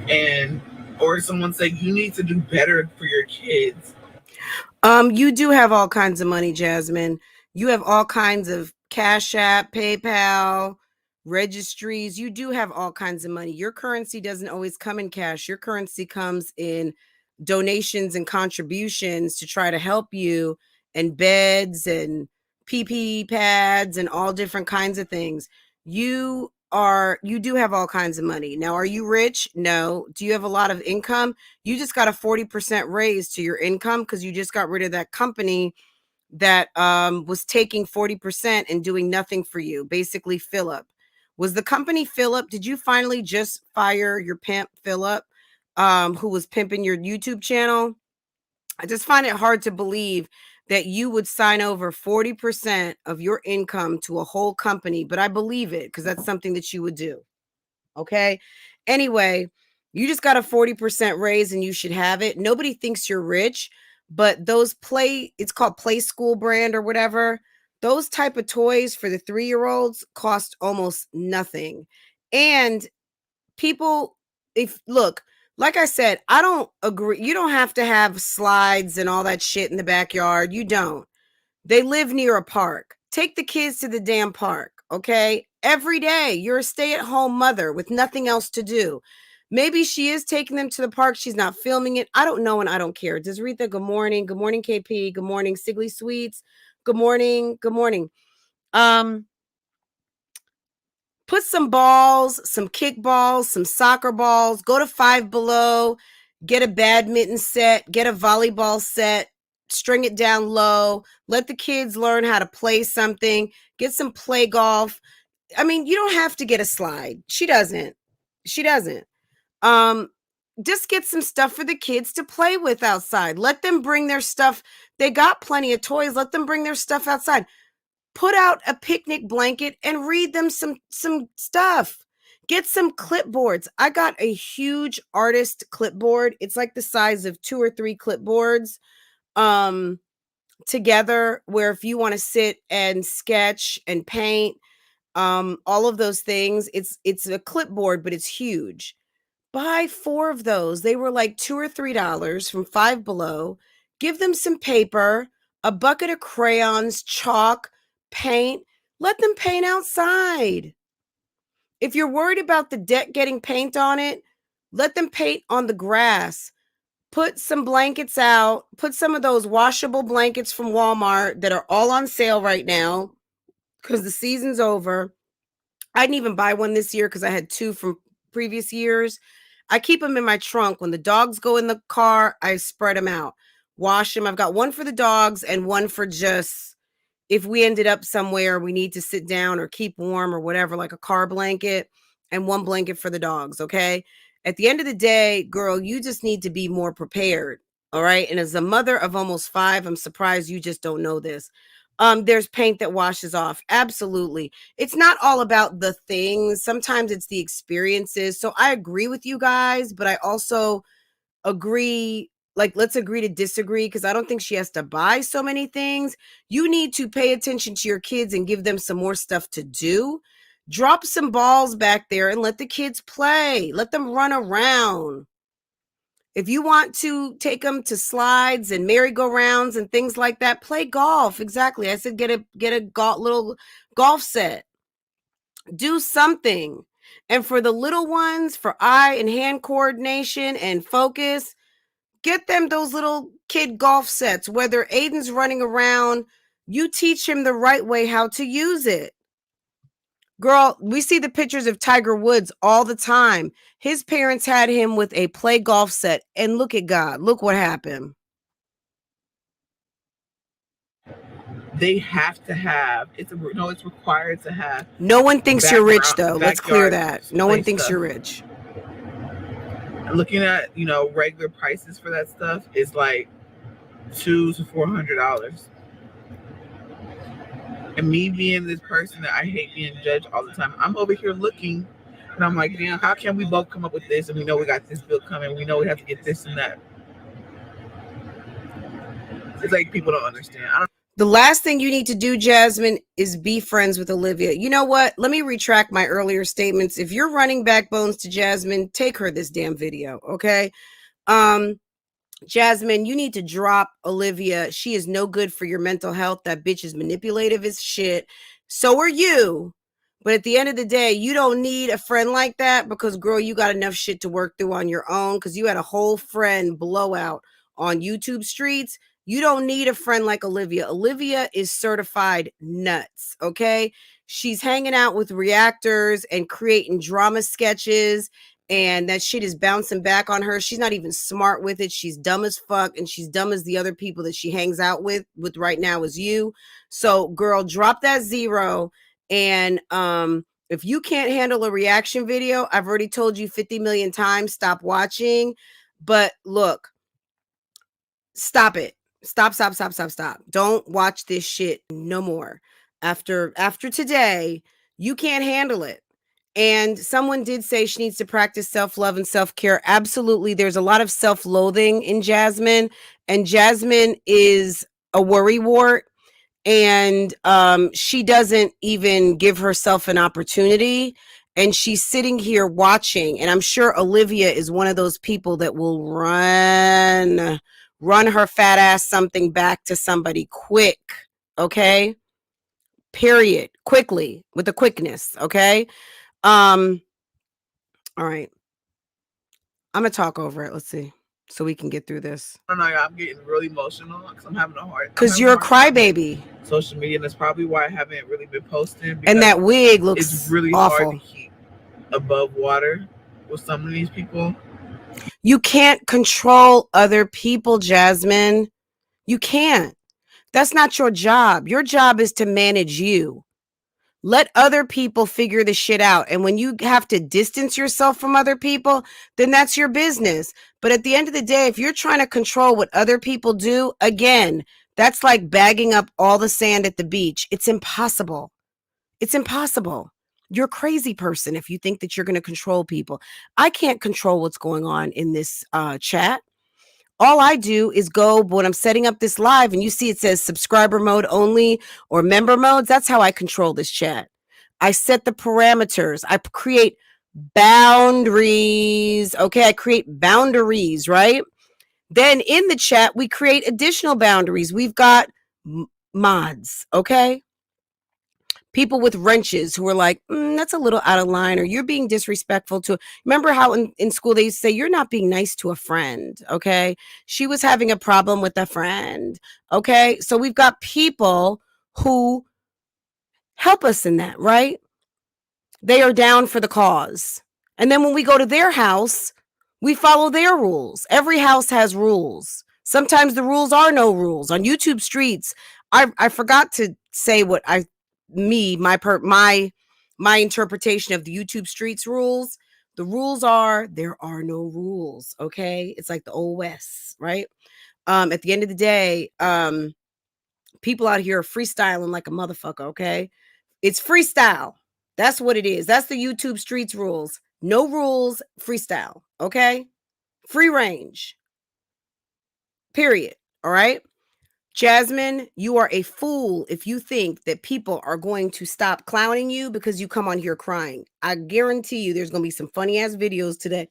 and or someone say you need to do better for your kids. You do have all kinds of money, Jasmine. You have all kinds of Cash App, PayPal, registries. You do have all kinds of money. Your currency doesn't always come in cash. Your currency comes in donations and contributions to try to help you, and beds and PP pads and all different kinds of things. You do have all kinds of money. Now, are you rich? No. Do you have a lot of income? You just got a 40% raise to your income because you just got rid of that company that was taking 40% and doing nothing for you. Basically, Philip. Was the company Philip? Did you finally just fire your pimp, Philip, who was pimping your YouTube channel? I just find it hard to believe that you would sign over 40% of your income to a whole company, but I believe it because that's something that you would do. Okay. Anyway, you just got a 40% raise and you should have it. Nobody thinks you're rich, but those it's called Play School brand or whatever. Those type of toys for the 3-year-olds cost almost nothing. And people, look, like I said, I don't agree. You don't have to have slides and all that shit in the backyard. You don't. They live near a park. Take the kids to the damn park, okay? Every day, you're a stay-at-home mother with nothing else to do. Maybe she is taking them to the park. She's not filming it. I don't know, and I don't care. Desretha, good morning. Good morning, KP. Good morning, Sigley Sweets. Good morning. Good morning. Put some balls, some kickballs, some soccer balls. Go to Five Below. Get a badminton set. Get a volleyball set. String it down low. Let the kids learn how to play something. Get some play golf. I mean, you don't have to get a slide. She doesn't. Just get some stuff for the kids to play with outside. Let them bring their stuff. They got plenty of toys. Let them bring their stuff outside. Put out a picnic blanket and read them some stuff. Get some clipboards. I got a huge artist clipboard. It's like the size of 2 or 3 clipboards together, where if you want to sit and sketch and paint, all of those things, it's a clipboard, but it's huge. Buy 4 of those. They were like $2 or $3 from Five Below. Give them some paper, a bucket of crayons, chalk, paint. Let them paint outside. If you're worried about the deck getting paint on it, let them paint on the grass. Put some blankets out. Put some of those washable blankets from Walmart that are all on sale right now because the season's over. I didn't even buy one this year because I had 2 from previous years. I keep them in my trunk. When the dogs go in the car, I spread them out, wash them. I've got one for the dogs and one for just if we ended up somewhere we need to sit down or keep warm or whatever, like a car blanket, and one blanket for the dogs, okay? At the end of the day, girl, you just need to be more prepared. All right. And as a mother of almost 5, I'm surprised you just don't know this. There's paint that washes off. Absolutely. It's not all about the things. Sometimes it's the experiences. So I agree with you guys, but I also agree, like, let's agree to disagree, because I don't think she has to buy so many things. You need to pay attention to your kids and give them some more stuff to do. Drop some balls back there and let the kids play. Let them run around. If you want to take them to slides and merry-go-rounds and things like that, play golf. Exactly. I said get a little golf set. Do something. And for the little ones, for eye and hand coordination and focus, get them those little kid golf sets. Whether Aiden's running around, you teach him the right way how to use it. Girl, we see the pictures of Tiger Woods all the time. His parents had him with a play golf set, and look at God. Look what happened. They have to have, it's required to have. No one thinks you're rich, though. Let's clear that. No one thinks you're rich. Looking at, regular prices for that stuff is like $200 to $400. And me being this person that I hate being judged all the time, I'm over here looking and I'm like, damn, how can we both come up with this? And we know we got this bill coming. We know we have to get this and that. It's like people don't understand. The last thing you need to do, Jasmine, is be friends with Olivia. You know what? Let me retract my earlier statements. If you're running backbones to Jasmine, take her this damn video, okay? Jasmine, you need to drop Olivia. She is no good for your mental health. That bitch is manipulative as shit. So are you. But at the end of the day, you don't need a friend like that because, girl, you got enough shit to work through on your own because you had a whole friend blowout on YouTube streets. You don't need a friend like Olivia. Olivia is certified nuts, okay? She's hanging out with reactors and creating drama sketches, and that shit is bouncing back on her. She's not even smart with it. She's dumb as fuck, and she's dumb as the other people that she hangs out with right now is you. So, girl, drop that 0. And if you can't handle a reaction video, I've already told you 50 million times, stop watching. But look, stop it. Stop. Don't watch this shit no more. After today, you can't handle it. And someone did say she needs to practice self-love and self-care. Absolutely. There's a lot of self-loathing in Jasmine, and Jasmine is a worrywart, and she doesn't even give herself an opportunity. And she's sitting here watching, and I'm sure Olivia is one of those people that will run her fat ass something back to somebody quick, okay? Period. Quickly, with the quickness, okay? All right. I'm gonna talk over it. Let's see, so we can get through this. I don't know, I'm getting really emotional because I'm having a hard. Because you're a crybaby. Social media, and that's probably why I haven't really been posting. And that wig looks it's really awful. hard to keep above water with some of these people. You can't control other people, Jasmine. You can't. That's not your job. Your job is to manage you. Let other people figure the shit out. And when you have to distance yourself from other people, then that's your business. But at the end of the day, if you're trying to control what other people do, again, that's like bagging up all the sand at the beach. It's impossible. It's impossible. You're a crazy person if you think that you're going to control people. I can't control what's going on in this chat. All I do is go when I'm setting up this live and you see it says subscriber mode only or member modes. That's how I control this chat. I set the parameters. I create boundaries. Okay, I create boundaries, right? Then in the chat, we create additional boundaries. We've got mods, okay? People with wrenches who are like, that's a little out of line, or you're being disrespectful to. Remember how in school they used to say, you're not being nice to a friend, okay? She was having a problem with a friend, okay? So we've got people who help us in that, right? They are down for the cause. And then when we go to their house, we follow their rules. Every house has rules. Sometimes the rules are no rules. On YouTube streets, I forgot to say what my interpretation of the YouTube streets rules. The rules are there are no rules. Okay. It's like the old West, right? At the end of the day, people out here are freestyling like a motherfucker. Okay. It's freestyle. That's what it is. That's the YouTube streets rules. No rules, freestyle. Okay. Free range. Period. All right. Jasmine, you are a fool if you think that people are going to stop clowning you because you come on here crying. I guarantee you there's going to be some funny ass videos today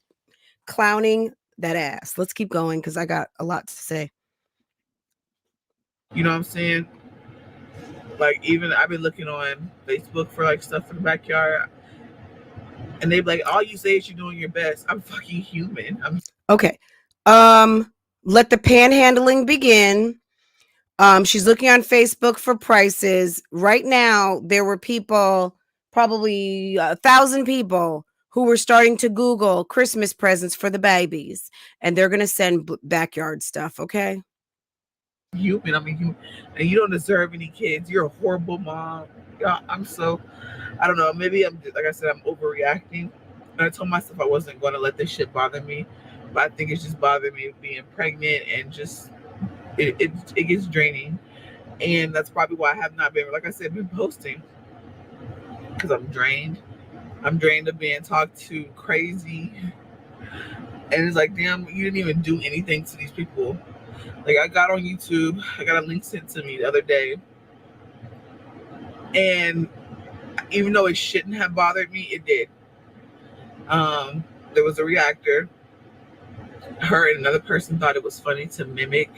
clowning that ass. Let's keep going because I got a lot to say. You know what I'm saying? Like, even I've been looking on Facebook for like stuff for the backyard, and they be like, all you say is you're doing your best. I'm fucking human. Okay. Let the panhandling begin. She's looking on Facebook for prices. Right now, there were people, probably 1,000 people, who were starting to Google Christmas presents for the babies, and they're going to send backyard stuff, okay? Human. I mean, human. And you don't deserve any kids. You're a horrible mom. Yeah, I don't know. Maybe I'm, like I said, I'm overreacting. And I told myself I wasn't going to let this shit bother me. But I think it's just bothering me being pregnant, and just, it gets draining. And that's probably why I have not been, like I said, been posting. Because I'm drained. I'm drained of being talked to crazy. And it's like, damn, you didn't even do anything to these people. Like, I got on YouTube, I got a link sent to me the other day. And even though it shouldn't have bothered me, it did. There was a reactor. Her and another person thought it was funny to mimic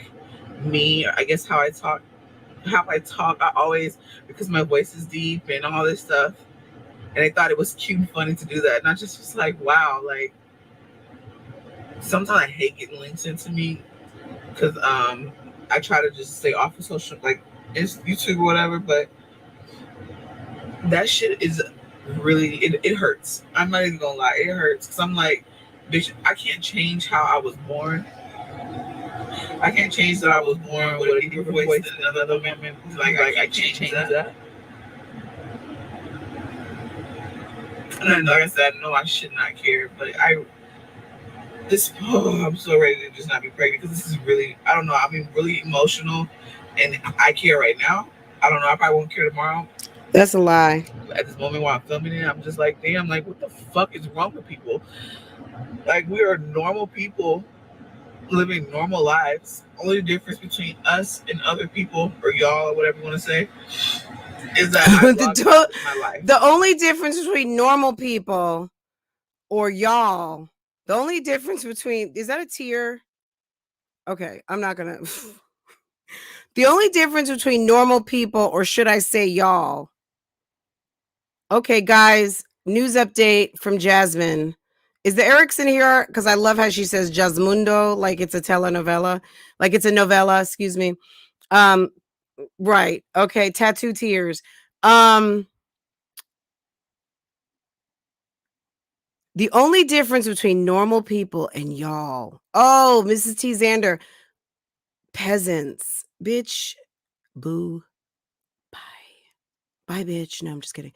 me. I guess how I talk. I always, because my voice is deep and all this stuff. And they thought it was cute and funny to do that. And I just was like, wow, like, sometimes I hate getting links into me. Because I try to just stay off of social, like YouTube or whatever. But that shit is really, it hurts. I'm not even gonna lie, it hurts. Because I'm like, bitch, I can't change how I was born. I can't change that I was born with a deeper voice than another woman. Like I can't change that. And then, like I said, I know I should not care, but I'm so ready to just not be pregnant, because this is really, I don't know, I mean, really emotional, and I care right now. I don't know, I probably won't care tomorrow. That's a lie. At this moment while I'm filming it, I'm just like, damn, like, what the fuck is wrong with people? Like, we are normal people living normal lives. Only difference between us and other people, or y'all, or whatever you want to say, is that I my life. The only difference between normal people or y'all, the only difference between, is that a tear? Okay, I'm not gonna. The only difference between normal people, or should I say y'all? Okay, guys, news update from Jasmine. Is the Erickson here? Because I love how she says Jasmundo, like it's a telenovela, like it's a novella, excuse me. Right. Okay, tattoo tears. The only difference between normal people and y'all. Oh, Mrs. T. Xander. Peasants. Bitch. Boo. Bye. Bye, bitch. No, I'm just kidding.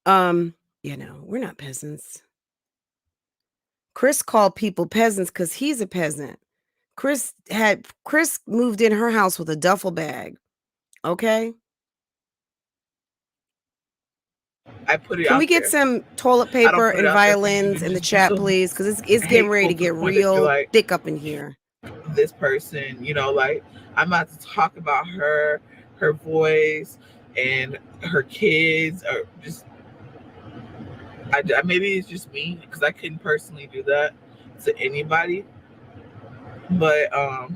Yeah, no, we're not peasants. Chris called people peasants because he's a peasant. Chris moved in her house with a duffel bag. Okay. I put it. Can we get some toilet paper and violins in the chat, please? Because it's getting ready to get real thick up in here. This person, you know, like, I'm about to talk about her voice, and her kids, or just, maybe it's just me, because I couldn't personally do that to anybody. But oh,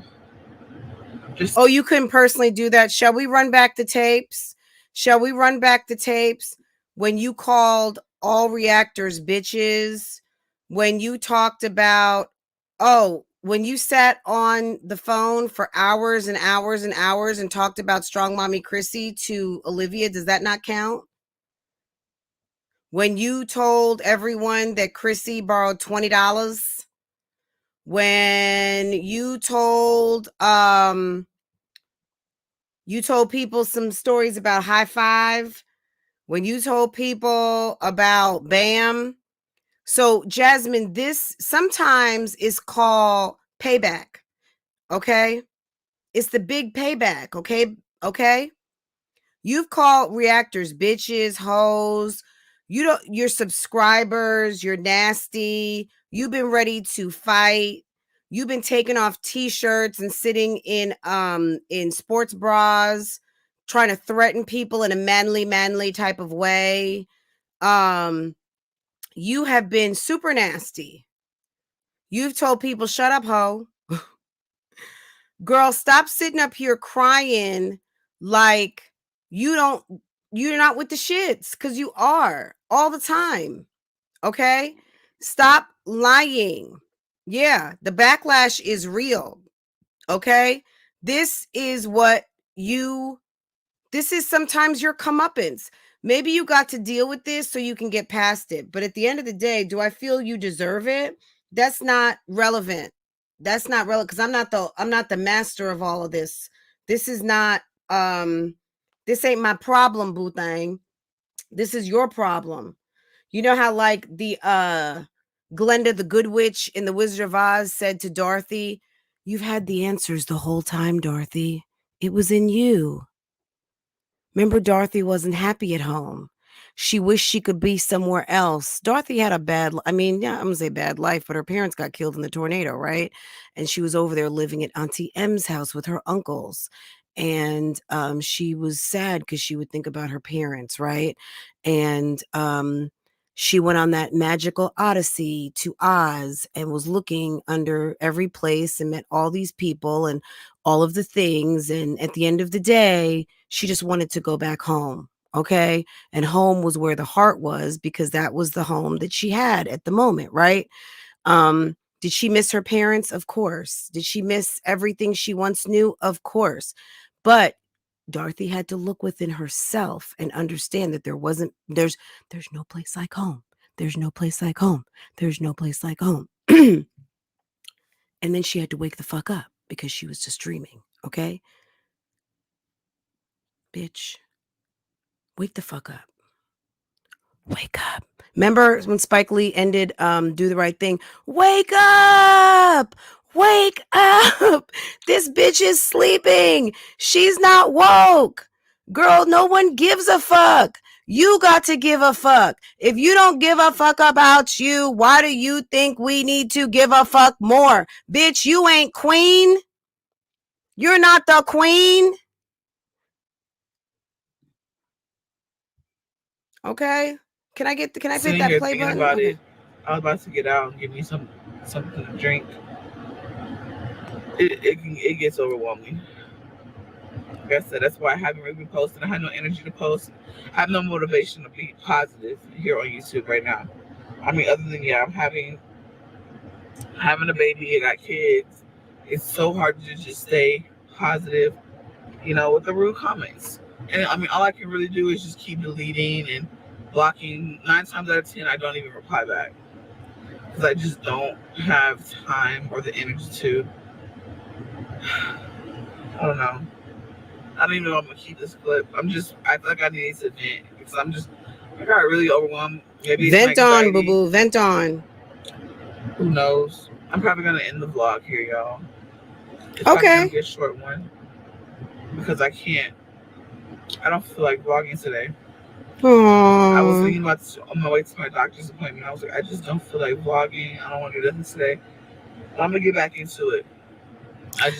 you couldn't personally do that. Shall we run back the tapes? When you called all reactors bitches, when you talked about, when you sat on the phone for hours and hours and hours and talked about Strong Mommy Chrissy to Olivia, does that not count? When you told everyone that Chrissy borrowed $20, when you told people some stories about High Five, when you told people about BAM, So, Jasmine, this sometimes is called payback. Okay? It's the big payback. Okay? Okay? You've called reactors bitches, hoes. Your subscribers, you're nasty. You've been ready to fight. You've been taking off t-shirts and sitting in sports bras, trying to threaten people in a manly type of way. You have been super nasty. You've told people, shut up, ho. Girl, stop sitting up here crying like you're not with the shits, because you are all the time. Okay? Stop lying. Yeah, the backlash is real. Okay? This is sometimes your comeuppance. Maybe you got to deal with this so you can get past it. But at the end of the day, do I feel you deserve it? That's not relevant. That's not relevant, because I'm not the master of all of this. This is not this ain't my problem, boo thing. This is your problem. You know how like the Glenda the Good Witch in The Wizard of Oz said to Dorothy, "You've had the answers the whole time, Dorothy. It was in you." Remember, Dorothy wasn't happy at home. She wished she could be somewhere else. Dorothy had a I'm going to say bad life, but her parents got killed in the tornado, right? And she was over there living at Auntie M's house with her uncles. And she was sad because she would think about her parents, right? And she went on that magical odyssey to Oz and was looking under every place and met all these people and all of the things. And at the end of the day, she just wanted to go back home. Okay. And home was where the heart was, because that was the home that she had at the moment. Right. Did she miss her parents? Of course. Did she miss everything she once knew? Of course. But Dorothy had to look within herself and understand that there's no place like home. There's no place like home. There's no place like home. And then she had to wake the fuck up because she was just dreaming. Okay. Bitch, wake the fuck up. Wake up. Remember when Spike Lee ended Do the Right Thing? Wake up! Wake up! This bitch is sleeping. She's not woke. Girl, no one gives a fuck. You got to give a fuck. If you don't give a fuck about you, why do you think we need to give a fuck more? Bitch, you ain't queen. You're not the queen. Okay? Can I hit that play button? About Okay. it, I was about to get out and give me something to drink. It gets overwhelming. Like I said, that's why I haven't really been posting. I have no energy to post. I have no motivation to be positive here on YouTube right now. I mean, other than I'm having a baby, I got kids. It's so hard to just stay positive, with the rude comments. And I mean, all I can really do is just keep deleting and blocking. 9 times out of 10, I don't even reply back because I just don't have time or the energy to. I don't know. I don't even know if I'm gonna keep this clip. I feel like I need to vent because I got really overwhelmed. Maybe it's vent on, boo boo. Vent on. Who knows? I'm probably gonna end the vlog here, y'all. It's okay. Gonna be a short one because I don't feel like vlogging today. Aww. I was thinking about on my way to my doctor's appointment. I was like, I just don't feel like vlogging. I don't want to do nothing today. But I'm gonna get back into it.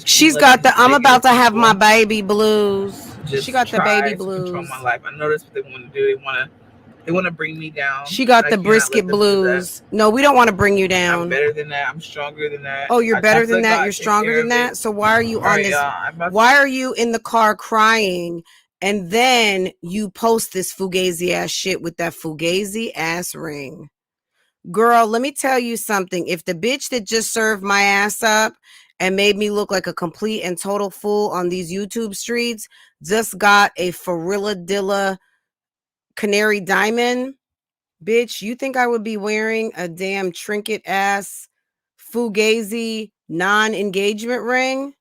She's got the I'm about to have my baby blues. She got the baby blues. Control my life. I know that's what they want to do. They want to bring me down. She got the brisket blues. No, we don't want to bring you down. I'm better than that. I'm stronger than that. Oh, you're better than that. You're stronger than that. So why are you on this? Why are you in the car crying? And then you post this fugazi ass shit with that fugazi ass ring. Girl, let me tell you something. If the bitch that just served my ass up and made me look like a complete and total fool on these YouTube streets just got a Farilladilla canary diamond, bitch, you think I would be wearing a damn trinket ass fugazi non-engagement ring?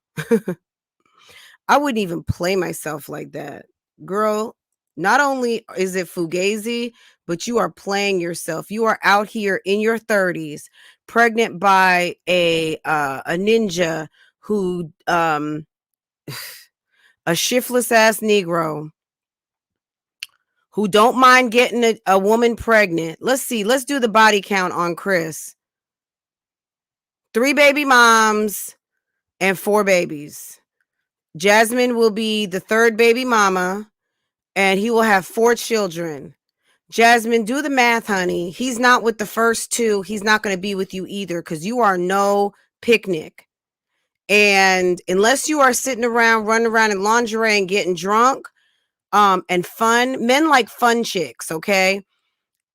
I wouldn't even play myself like that. Girl, not only is it fugazi, but you are playing yourself. You are out here in your 30s, pregnant by a ninja who a shiftless ass Negro who don't mind getting a woman pregnant. Let's see. Let's do the body count on Chris. 3 baby moms and 4 babies. Jasmine will be the 3rd baby mama, and he will have 4 children. Jasmine, do the math, honey. He's not with the first 2. He's not going to be with you either because you are no picnic. And unless you are sitting around, running around in lingerie and getting drunk and fun, men like fun chicks, okay?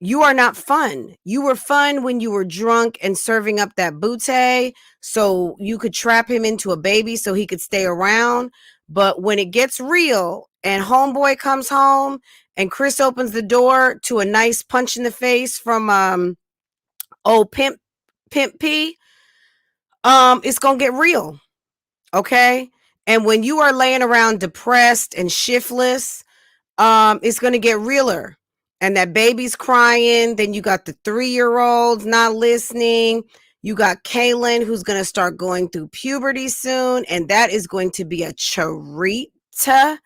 You are not fun. You were fun when you were drunk and serving up that booty so you could trap him into a baby so he could stay around. But when it gets real and homeboy comes home and Chris opens the door to a nice punch in the face from old Pimp P, it's going to get real. Okay? And when you are laying around depressed and shiftless, it's going to get realer. And that baby's crying. Then you got the 3-year-olds not listening. You got Kaylin, who's going to start going through puberty soon. And that is going to be a charita.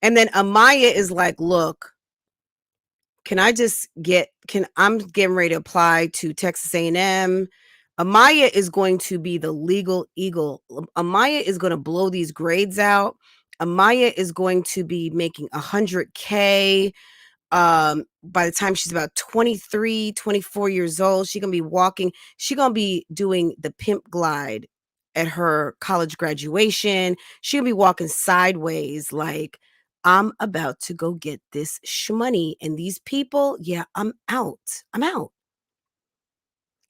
And then Amaya is like, look, I'm getting ready to apply to Texas A&M. Amaya is going to be the legal eagle. Amaya is going to blow these grades out. Amaya is going to be making $100K by the time she's about 23, 24 years old. She's going to be walking. She's going to be doing the pimp glide at her college graduation. She'll be walking sideways like, I'm about to go get this shmoney. And these people, yeah, I'm out.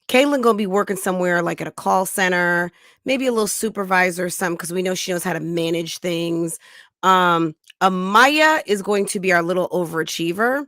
Caitlin gonna be working somewhere like at a call center, maybe a little supervisor or something, because we know she knows how to manage things. Amaya is going to be our little overachiever,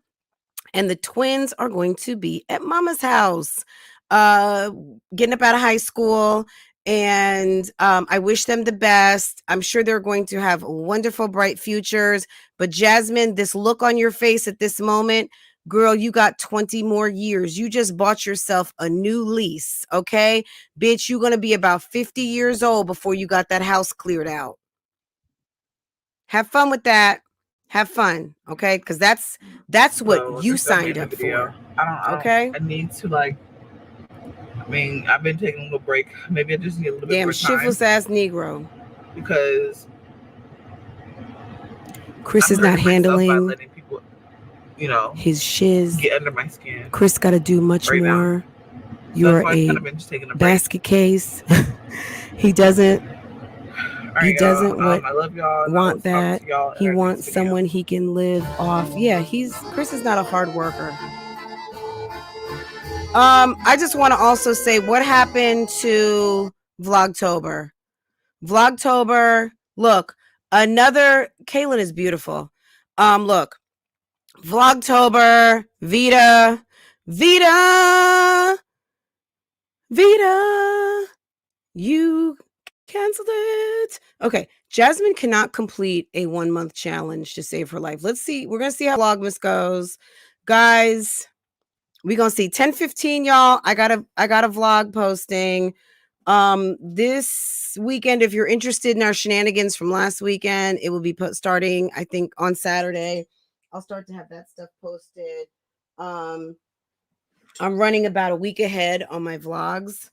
and the twins are going to be at mama's house, getting up out of high school. And I wish them the best. I'm sure they're going to have wonderful, bright futures. But Jasmine, this look on your face at this moment, girl, you got 20 more years. You just bought yourself a new lease, okay? Bitch, you're going to be about 50 years old before you got that house cleared out. Have fun with that. Have fun, okay? Because that's what you signed up for. Okay? I need to I've been taking a little break. Maybe I just need a little bit more time. Damn shiftless ass Negro. Because Chris is not handling letting people, his shiz. Get under my skin. Chris got to do much right more. You're a basket case. He doesn't. Right, he doesn't I love y'all. Want that. He wants someone he can live off. Yeah, Chris is not a hard worker. I just want to also say what happened to Vlogtober. Look, another Kaylin is beautiful. Look, Vlogtober, Vita, you canceled it. Okay, Jasmine cannot complete a 1-month challenge to save her life. Let's see. We're gonna see how Vlogmas goes, guys. We're gonna see 10:15, y'all. I got a vlog posting this weekend. If you're interested in our shenanigans from last weekend, it will be starting, I think, on Saturday. I'll start to have that stuff posted. I'm running about a week ahead on my vlogs.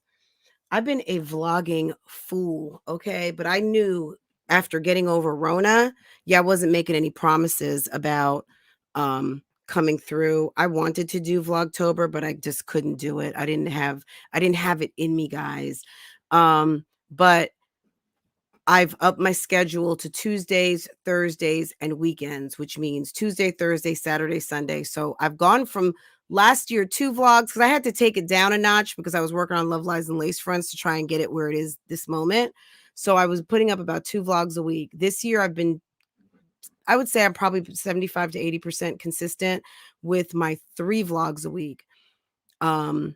I've been a vlogging fool, okay? But I knew after getting over Rona, I wasn't making any promises about coming through. I wanted to do Vlogtober, but I just couldn't do it. I didn't have it in me, guys. But I've upped my schedule to Tuesdays, Thursdays, and weekends, which means Tuesday, Thursday, Saturday, Sunday. So I've gone from last year 2 vlogs because I had to take it down a notch because I was working on Love Lies and Lace Fronts to try and get it where it is this moment. So I was putting up about 2 vlogs a week. This year I would say I'm probably 75 to 80% consistent with my 3 vlogs a week.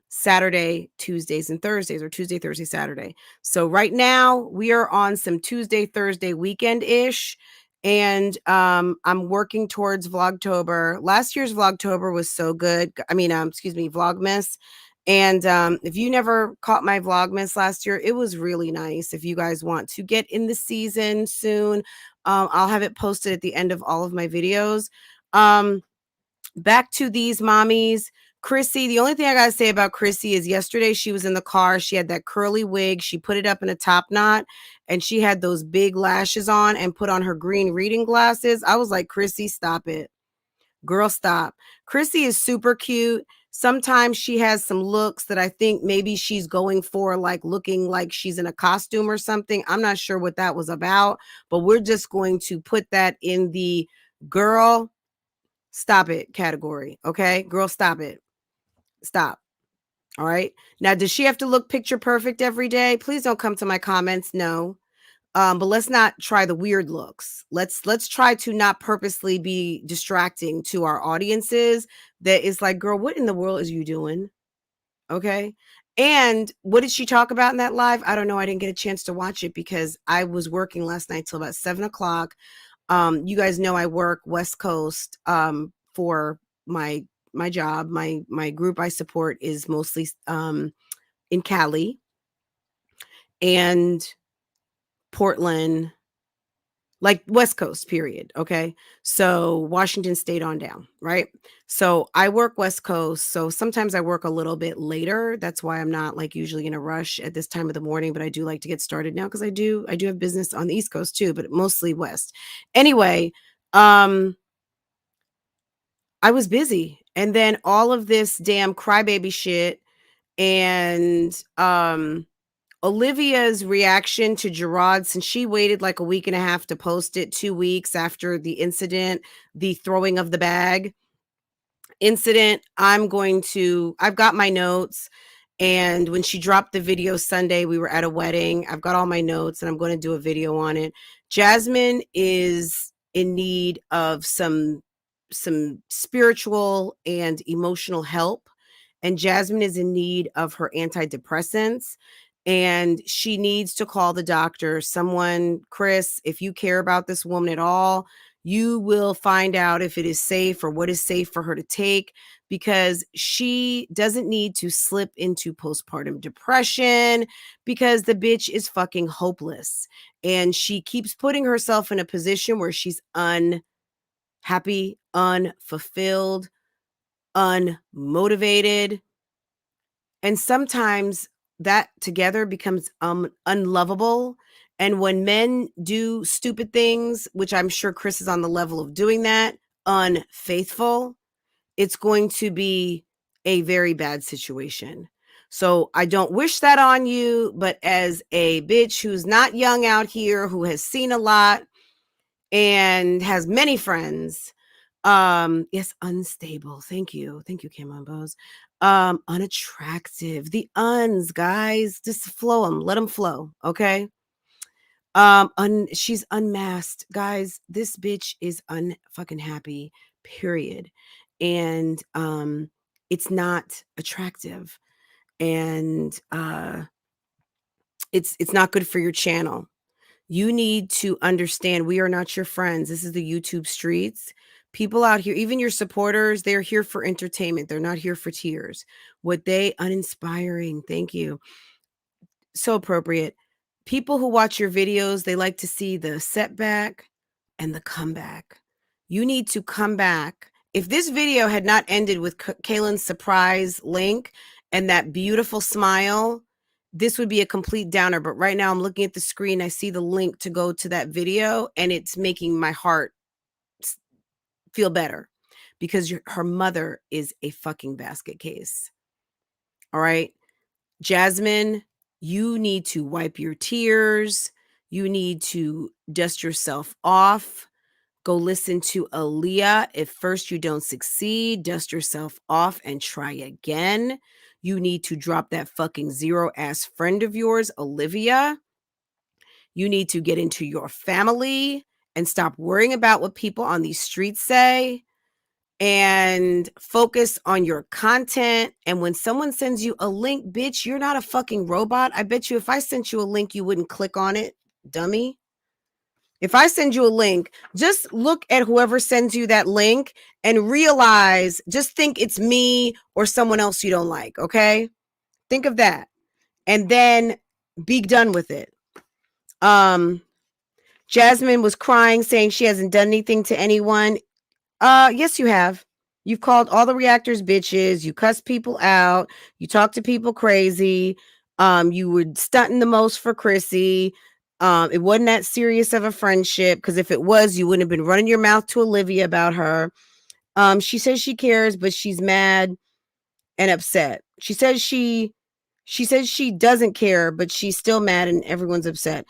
Saturday, Tuesdays, and Thursdays, or Tuesday, Thursday, Saturday. So right now we are on some Tuesday, Thursday weekend-ish. And I'm working towards Vlogtober. Last year's Vlogtober was so good. I mean, excuse me, Vlogmas. And if you never caught my Vlogmas last year, it was really nice. If you guys want to get in the season soon, I'll have it posted at the end of all of my videos. Back to these mommies. Chrissy, the only thing I gotta say about Chrissy is yesterday she was in the car. She had that curly wig. She put it up in a top knot and she had those big lashes on and put on her green reading glasses. I was like, Chrissy, stop it. Girl, stop. Chrissy is super cute. Sometimes she has some looks that I think maybe she's going for, like looking like she's in a costume or something. I'm not sure what that was about, but we're just going to put that in the girl, stop it category. Okay. Girl, stop it. Stop. All right. Now, does she have to look picture perfect every day? Please don't come to my comments. No. But let's not try the weird looks. Let's try to not purposely be distracting to our audiences. That is like, girl, what in the world is you doing? Okay. And what did she talk about in that live? I don't know. I didn't get a chance to watch it because I was working last night till about 7 o'clock. You guys know I work West Coast for my job. My group I support is mostly in Cali and Portland, like West Coast, period. Okay. So Washington State on down, right? So I work West Coast. So sometimes I work a little bit later. That's why I'm not like usually in a rush at this time of the morning, but I do like to get started now because I do have business on the East Coast too, but mostly West. Anyway, I was busy. And then all of this damn crybaby shit and Olivia's reaction to Gerard, since she waited like a week and a half to post it, 2 weeks after the incident, the throwing of the bag incident, I've got my notes. And when she dropped the video Sunday, we were at a wedding. I've got all my notes and I'm going to do a video on it. Jasmine is in need of some spiritual and emotional help. And Jasmine is in need of her antidepressants. And she needs to call the doctor. Someone, Chris, if you care about this woman at all, you will find out if it is safe or what is safe for her to take, because she doesn't need to slip into postpartum depression because the bitch is fucking hopeless. And she keeps putting herself in a position where she's unhappy, unfulfilled, unmotivated. And sometimes that together becomes unlovable. And when men do stupid things, which I'm sure Chris is on the level of doing that, unfaithful, it's going to be a very bad situation. So I don't wish that on you, but as a bitch who's not young out here, who has seen a lot and has many friends, yes, unstable. Thank you, Cameron Bose. Unattractive. The uns, guys, just flow them, let them flow. Okay. She's unmasked, guys. This bitch is unfucking happy, period. And it's not attractive, and it's not good for your channel. You need to understand we are not your friends. This is the YouTube streets. People out here, even your supporters, they're here for entertainment. They're not here for tears. Uninspiring. Thank you. So appropriate. People who watch your videos, they like to see the setback and the comeback. You need to come back. If this video had not ended with Kaylin's surprise link and that beautiful smile, this would be a complete downer. But right now I'm looking at the screen. I see the link to go to that video and it's making my heart feel better because her mother is a fucking basket case. All right. Jasmine, you need to wipe your tears. You need to dust yourself off. Go listen to Aaliyah. If first you don't succeed, dust yourself off and try again. You need to drop that fucking zero-ass friend of yours, Olivia. You need to get into your family and stop worrying about what people on these streets say and focus on your content. And when someone sends you a link, bitch, you're not a fucking robot. I bet you if I sent you a link, you wouldn't click on it, dummy. If I send you a link, just look at whoever sends you that link and realize, just think it's me or someone else you don't like, okay? Think of that. And then be done with it. Jasmine was crying, saying she hasn't done anything to anyone. Yes, you have. You've called all the reactors bitches. You cussed people out. You talked to people crazy. You were stunting the most for Chrissy. It wasn't that serious of a friendship, because if it was, you wouldn't have been running your mouth to Olivia about her. She says she cares, but she's mad and upset. She says she doesn't care, but she's still mad and everyone's upset.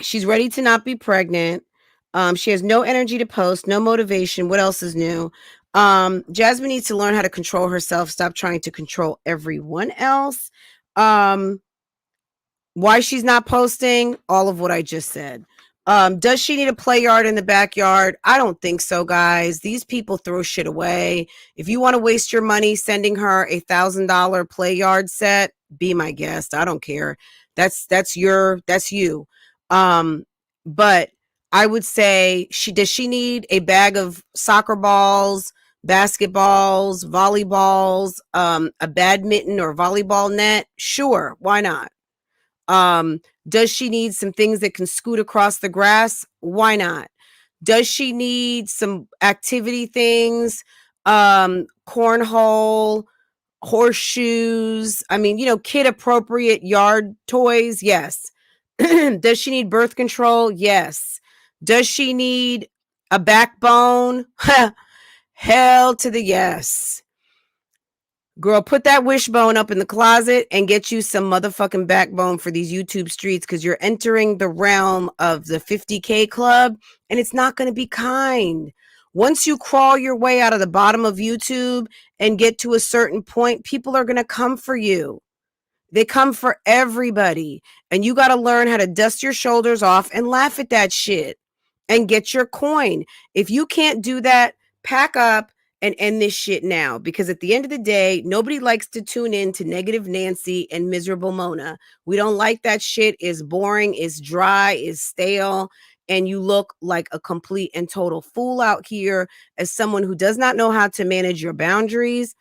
She's ready to not be pregnant. She has no energy to post, no motivation. What else is new? Jasmine needs to learn how to control herself. Stop trying to control everyone else. Why she's not posting? All of what I just said. Does she need a play yard in the backyard? I don't think so, guys. These people throw shit away. If you want to waste your money sending her a $1,000 play yard set, be my guest. I don't care. That's you. But I would say, does she need a bag of soccer balls, basketballs, volleyballs, a badminton or volleyball net? Sure, why not? Does she need some things that can scoot across the grass? Why not? Does she need some activity things? Cornhole, horseshoes. I mean, kid appropriate yard toys. Yes. Does she need birth control? Yes. Does she need a backbone? Hell to the yes. Girl, put that wishbone up in the closet and get you some motherfucking backbone for these YouTube streets, because you're entering the realm of the 50K club, and it's not going to be kind. Once you crawl your way out of the bottom of YouTube and get to a certain point, people are going to come for you. They come for everybody. And you got to learn how to dust your shoulders off and laugh at that shit and get your coin. If you can't do that, pack up and end this shit now, because at the end of the day, nobody likes to tune in to negative Nancy and miserable Mona. We don't like that shit. It's boring, it's dry, it's stale, and you look like a complete and total fool out here as someone who does not know how to manage your boundaries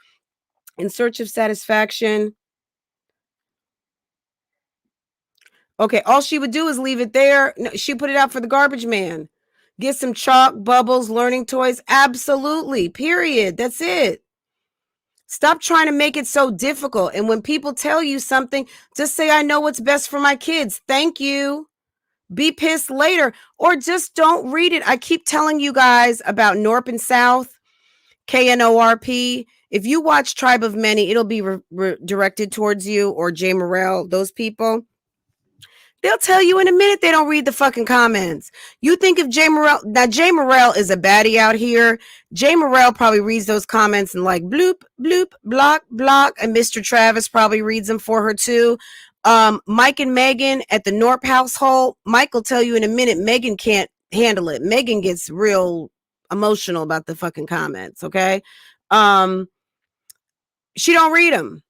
in search of satisfaction. Okay, all she would do is leave it there. No, she put it out for the garbage man. Get some chalk, bubbles, learning toys. Absolutely. Period. That's it. Stop trying to make it so difficult. And when people tell you something, just say, I know what's best for my kids. Thank you. Be pissed later, or just don't read it. I keep telling you guys about Norp and South, KNORP. If you watch Tribe of Many, it'll be directed towards you, or Jay Morrell, those people. They'll tell you in a minute they don't read the fucking comments. You think if Jay Morrell... Now, Jay Morrell is a baddie out here. Jay Morrell probably reads those comments and like, bloop, bloop, block, block. And Mr. Travis probably reads them for her too. Mike and Megan at the Norp household. Mike will tell you in a minute Megan can't handle it. Megan gets real emotional about the fucking comments, okay? She don't read them.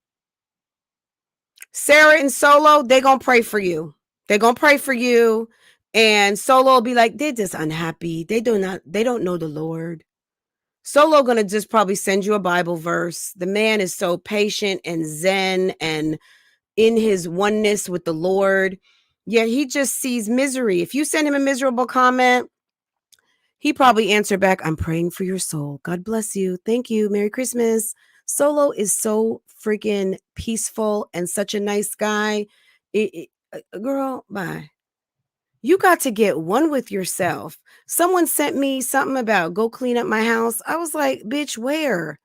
Sarah and Solo, they gonna pray for you. They're going to pray for you. And Solo will be like, they're just unhappy. They don't know the Lord. Solo going to just probably send you a Bible verse. The man is so patient and zen and in his oneness with the Lord. Yeah, he just sees misery. If you send him a miserable comment, he probably answer back, I'm praying for your soul. God bless you. Thank you. Merry Christmas. Solo is so freaking peaceful and such a nice guy. Girl, bye. You got to get one with yourself. Someone sent me something about go clean up my house. I was like, bitch, where?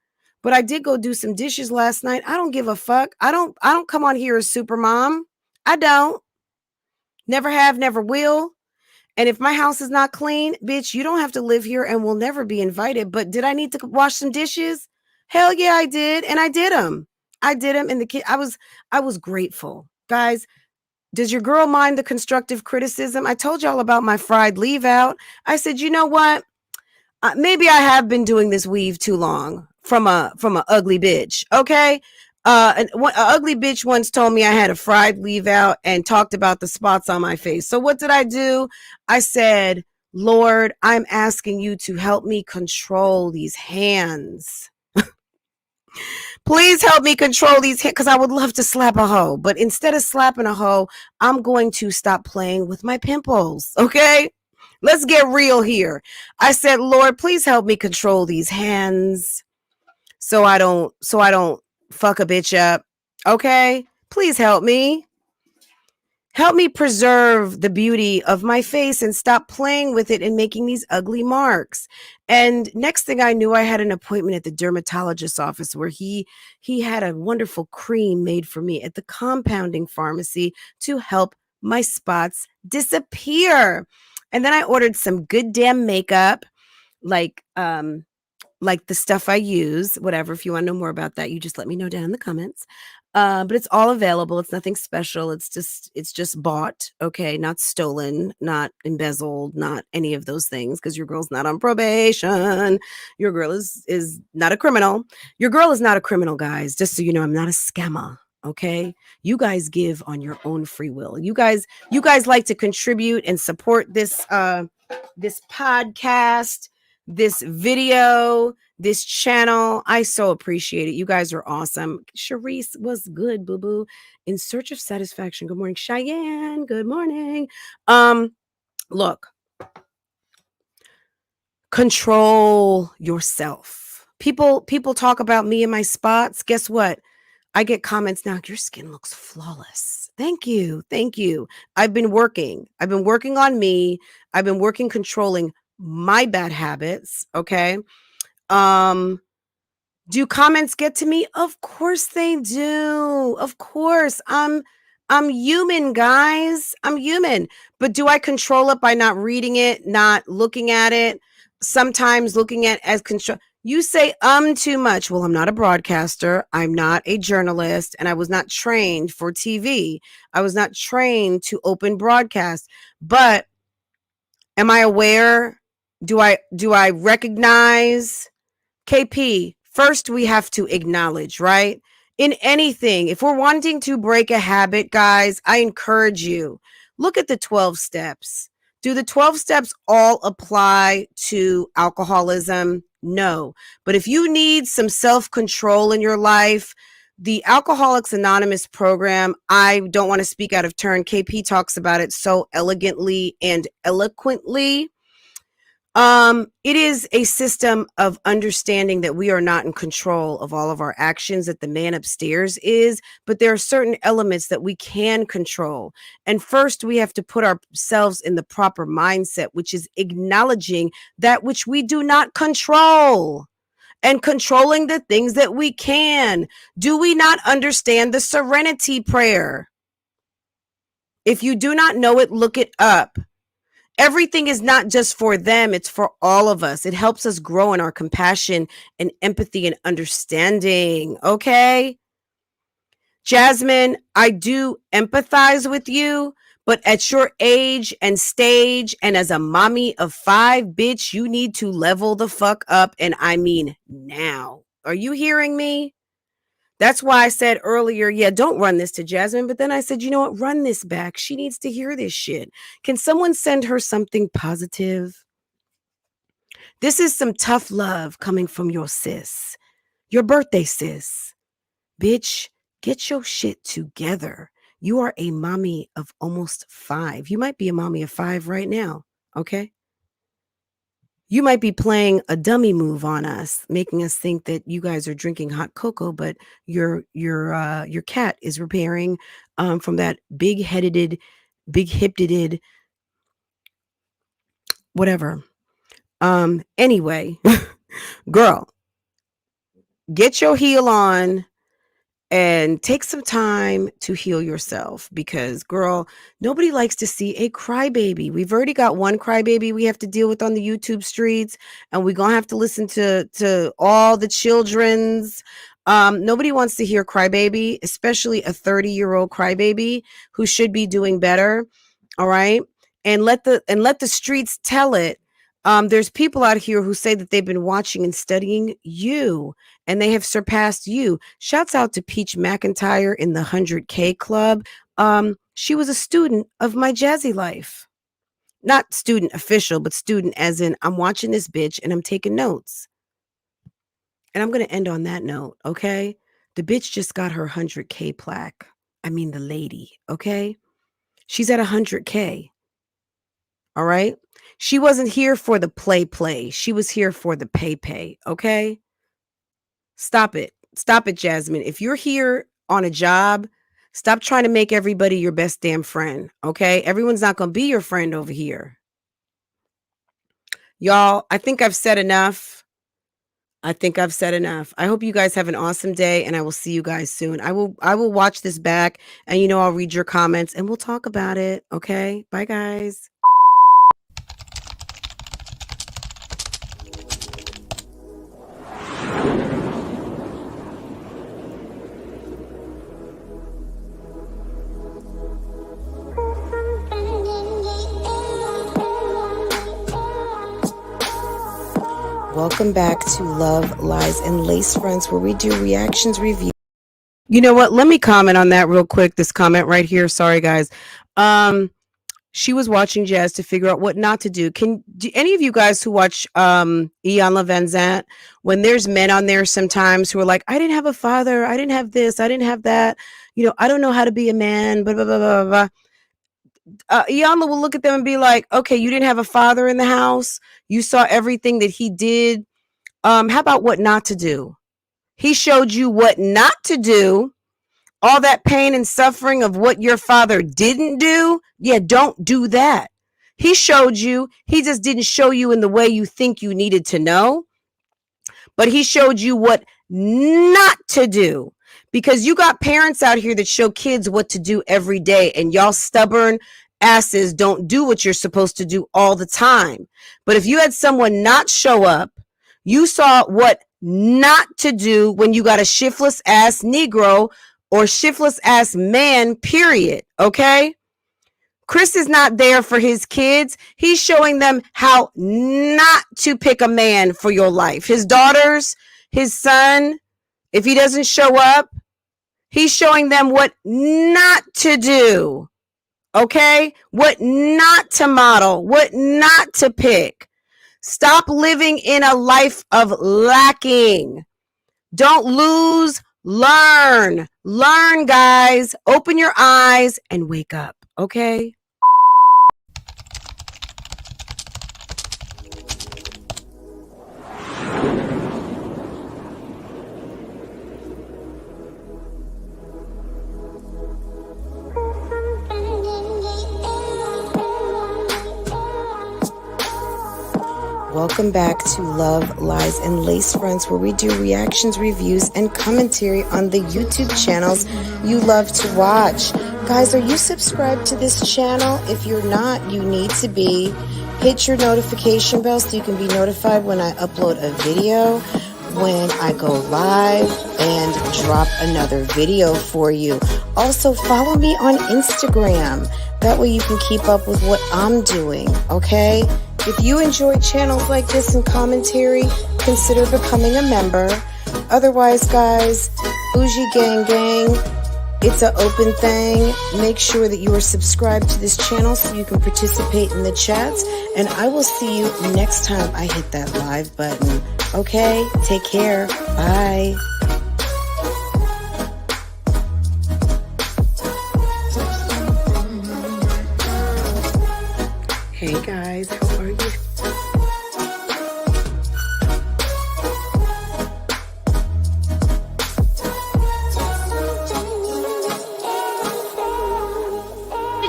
But I did go do some dishes last night. I don't give a fuck. I don't come on here as super mom. I don't. Never have, never will. And if my house is not clean, bitch, you don't have to live here and will never be invited. But did I need to wash some dishes? Hell yeah, I did. And I did them. And the kid, I was grateful. Guys, does your girl mind the constructive criticism? I told y'all about my fried leave out. I said, you know what? Maybe I have been doing this weave too long from a ugly bitch. Okay. An ugly bitch once told me I had a fried leave out and talked about the spots on my face. So what did I do? I said, Lord, I'm asking you to help me control these hands. Please help me control these hands, because I would love to slap a hoe. But instead of slapping a hoe, I'm going to stop playing with my pimples. Okay? Let's get real here. I said, Lord, please help me control these hands so I don't fuck a bitch up. Okay? Please help me. Help me preserve the beauty of my face and stop playing with it and making these ugly marks. And next thing I knew, I had an appointment at the dermatologist's office where he had a wonderful cream made for me at the compounding pharmacy to help my spots disappear. And then I ordered some good damn makeup, like the stuff I use, whatever. If you want to know more about that, you just let me know down in the comments. But it's all available. It's nothing special. It's just bought. Okay. Not stolen, not embezzled, not any of those things. Cause your girl's not on probation. Your girl is not a criminal. Your girl is not a criminal, guys. Just so you know, I'm not a scammer. Okay. You guys give on your own free will. You guys like to contribute and support this podcast, this video, this channel. I so appreciate it. You guys are awesome. Sharice was good, boo-boo. In search of satisfaction. Good morning, Cheyenne. Good morning. Look. Control yourself. People talk about me and my spots. Guess what? I get comments now. Your skin looks flawless. Thank you. Thank you. I've been working on me. I've been working controlling my bad habits. Okay. Do comments get to me? Of course they do. Of course. I'm human, guys. I'm human. But do I control it by not reading it, not looking at it? Sometimes looking at as control. You say too much. Well, I'm not a broadcaster. I'm not a journalist, and I was not trained for TV. I was not trained to open broadcast. But am I aware? Do I recognize? KP, first we have to acknowledge, right? In anything, if we're wanting to break a habit, guys, I encourage you, look at the 12 steps. Do the 12 steps all apply to alcoholism? No. But if you need some self-control in your life, the Alcoholics Anonymous program, I don't want to speak out of turn. KP talks about it so elegantly and eloquently. It is a system of understanding that we are not in control of all of our actions, that the man upstairs is, but there are certain elements that we can control. And first, we have to put ourselves in the proper mindset, which is acknowledging that which we do not control and controlling the things that we can. Do we not understand the serenity prayer? If you do not know it, look it up. Everything is not just for them. It's for all of us. It helps us grow in our compassion and empathy and understanding. Okay. Jasmine, I do empathize with you, but at your age and stage and as a mommy of 5, bitch, you need to level the fuck up. And I mean now. Are you hearing me? That's why I said earlier, yeah, don't run this to Jasmine. But then I said, you know what? Run this back. She needs to hear this shit. Can someone send her something positive? This is some tough love coming from your sis, your birthday sis. Bitch, get your shit together. You are a mommy of almost 5. You might be a mommy of 5 right now. Okay. You might be playing a dummy move on us, making us think that you guys are drinking hot cocoa, but your cat is repairing from that big hipped whatever. Anyway, girl, get your heel on and take some time to heal yourself, because girl, nobody likes to see a crybaby. We've already got one crybaby we have to deal with on the YouTube streets, and we're gonna have to listen to all the children's. Nobody wants to hear crybaby, especially a 30-year-old crybaby who should be doing better. All right. And let the streets tell it. There's people out here who say that they've been watching and studying you, and they have surpassed you. Shouts out to Peach McIntyre in the 100K club. She was a student of MyJazzyLife. Not student official, but student as in I'm watching this bitch and I'm taking notes. And I'm going to end on that note, okay? The bitch just got her 100K plaque. I mean, the lady, okay? She's at 100K. All right? She wasn't here for the play. She was here for the pay, okay? Stop it. Stop it, Jasmine. If you're here on a job, stop trying to make everybody your best damn friend, okay? Everyone's not going to be your friend over here. Y'all, I think I've said enough. I hope you guys have an awesome day, and I will see you guys soon. I will watch this back, and I'll read your comments, and we'll talk about it, okay? Bye, guys. Welcome back to Love, Lies, and Lace Fronts, where we do reactions review. You know what? Let me comment on that real quick. This comment right here. Sorry, guys. She was watching Jazz to figure out what not to do. Do any of you guys who watch Ian LeVan, when there's men on there sometimes who are like, I didn't have a father, I didn't have this, I didn't have that, I don't know how to be a man, blah, blah, blah, blah, blah. Iyanla will look at them and be like, okay, you didn't have a father in the house. You saw everything that he did. How about what not to do? He showed you what not to do. All that pain and suffering of what your father didn't do. Yeah, don't do that. He showed you. He just didn't show you in the way you think you needed to know. But he showed you what not to do. Because you got parents out here that show kids what to do every day, and y'all stubborn asses don't do what you're supposed to do all the time. But if you had someone not show up, you saw what not to do when you got a shiftless ass Negro or shiftless ass man, period. Okay? Chris is not there for his kids. He's showing them how not to pick a man for your life. His daughters, his son, if he doesn't show up, he's showing them what not to do, okay? What not to model, what not to pick. Stop living in a life of lacking. Don't lose, learn. Learn, guys. Open your eyes and wake up, okay? Welcome back to Love, Lies, and Lace Fronts, where we do reactions, reviews, and commentary on the YouTube channels you love to watch. Guys, are you subscribed to this channel? If you're not, you need to be. Hit your notification bell so you can be notified when I upload a video, when I go live, and drop another video for you. Also, follow me on Instagram. That way you can keep up with what I'm doing, okay? If you enjoy channels like this and commentary, consider becoming a member. Otherwise, guys, Bougie Gang Gang, it's an open thing. Make sure that you are subscribed to this channel so you can participate in the chats. And I will see you next time I hit that live button. Okay? Take care. Bye. Hey guys, how are you?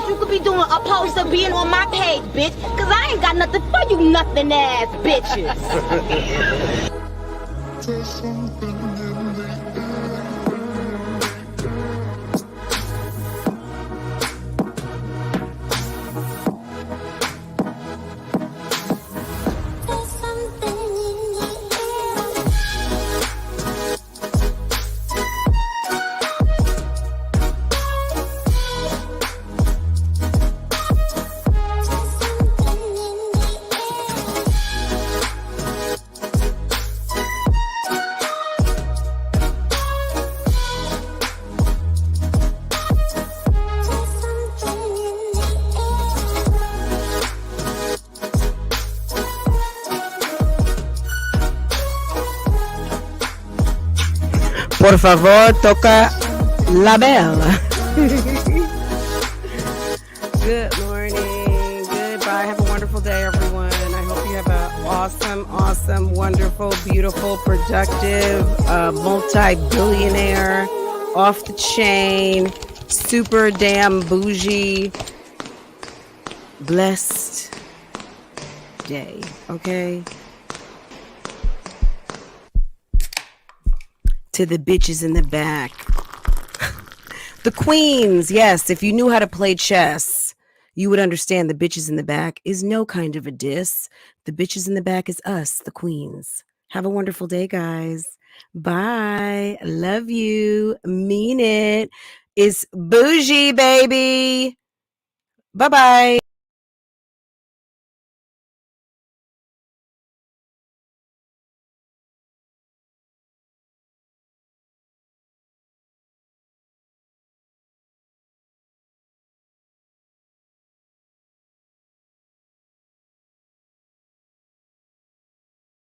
You could be doing opposed to being on my page, bitch. Cause I ain't got nothing for you nothing ass bitches. Por favor, toca la bell. Good morning. Goodbye. Have a wonderful day, everyone. I hope you have an awesome, wonderful, beautiful, productive, multi-billionaire, off the chain, super damn bougie, blessed day. Okay? To the bitches in the back. The queens, yes. If you knew how to play chess, you would understand the bitches in the back is no kind of a diss. The bitches in the back is us, the queens. Have a wonderful day, guys. Bye. Love you. Mean it. It's bougie, baby. Bye-bye.